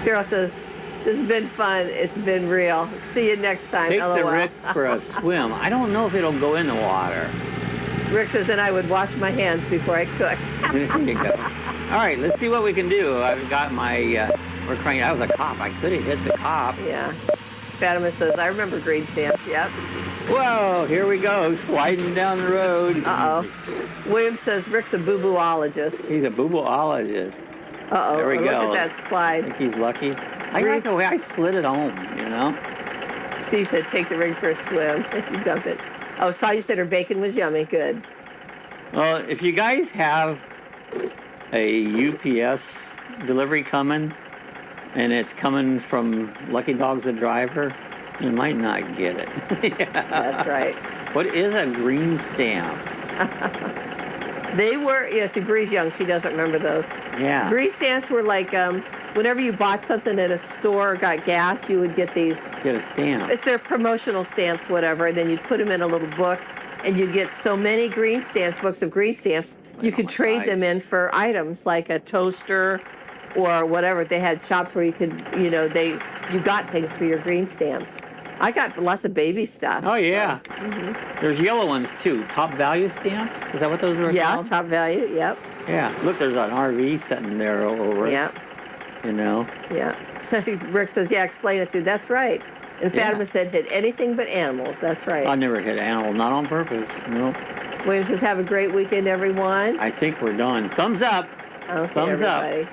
Speaker 2: Carol says, "This has been fun. It's been real. See you next time."
Speaker 1: Take
Speaker 2: LOL.
Speaker 1: the Rick for a swim. I don't know if it'll go in the water.
Speaker 2: Rick says, "Then I would wash my hands before I cook."
Speaker 1: There you go. All right, let's see what we can do. I've got my, we're cranking. That was a cop. I could have hit the cop.
Speaker 2: Yeah. Fatima says, "I remember green stamps." Yep.
Speaker 1: Whoa, here we go, sliding down the road.
Speaker 2: Uh-oh. Williams says, "Rick's a boo-booologist."
Speaker 1: He's a boo-booologist.
Speaker 2: Uh-oh.
Speaker 1: There we go.
Speaker 2: Look at that slide.
Speaker 1: Think he's lucky? I like the way I slid it home, you know?
Speaker 2: Steve said, take the rig for a swim. You dump it. Oh, Sonya said her bacon was yummy. Good.
Speaker 1: Well, if you guys have a UPS delivery coming, and it's coming from Lucky Dog's the driver, you might not get it. Yeah.
Speaker 2: That's right.
Speaker 1: What is a green stamp?
Speaker 2: They were, yes, Bree's young. She doesn't remember those.
Speaker 1: Yeah.
Speaker 2: Green stamps were like whenever you bought something at a store or got gas, you would get these.
Speaker 1: Get a stamp.
Speaker 2: It's their promotional stamps, whatever, and then you'd put them in a little book, and you'd get so many green stamps, books of green stamps, you could trade them in for items like a toaster or whatever. They had shops where you could, you know, you got things for your green stamps. I got lots of baby stuff.
Speaker 1: Oh, yeah. So. There's yellow ones, too. Top value stamps? Is that what those were
Speaker 2: Yeah,
Speaker 1: called?
Speaker 2: top value, yep.
Speaker 1: Yeah. Look, there's an RV sitting there over it.
Speaker 2: Yep.
Speaker 1: You know?
Speaker 2: Yeah. Rick says, yeah, explain it to you. That's right. And Fatima said, hit anything but animals. That's right.
Speaker 1: I never hit animal, not on purpose. Nope.
Speaker 2: William says, have a great weekend, everyone.
Speaker 1: I think we're done. Thumbs up.
Speaker 2: Okay,
Speaker 1: Thumbs
Speaker 2: everybody.
Speaker 1: up.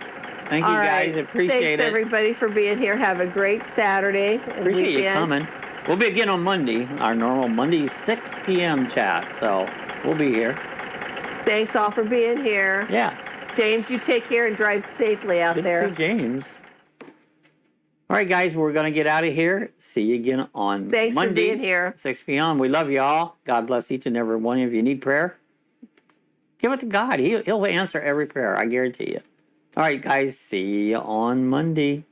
Speaker 1: Thank you,
Speaker 2: All
Speaker 1: guys.
Speaker 2: right.
Speaker 1: Appreciate
Speaker 2: Thanks,
Speaker 1: it.
Speaker 2: everybody, for being here. Have a great Saturday and
Speaker 1: Appreciate
Speaker 2: weekend.
Speaker 1: you coming. We'll be again on Monday, our normal Monday 6 p.m. chat. So we'll be here.
Speaker 2: Thanks all for being here.
Speaker 1: Yeah.
Speaker 2: James, you take care and drive safely out
Speaker 1: Good
Speaker 2: there.
Speaker 1: to see James. All right, guys, we're going to get out of here. See you again on
Speaker 2: Thanks
Speaker 1: Monday,
Speaker 2: for being here.
Speaker 1: 6 p.m. We love you all. God bless each and every one of you. If you need prayer, give it to God. He'll answer every prayer. I guarantee you. All right, guys, see you on Monday.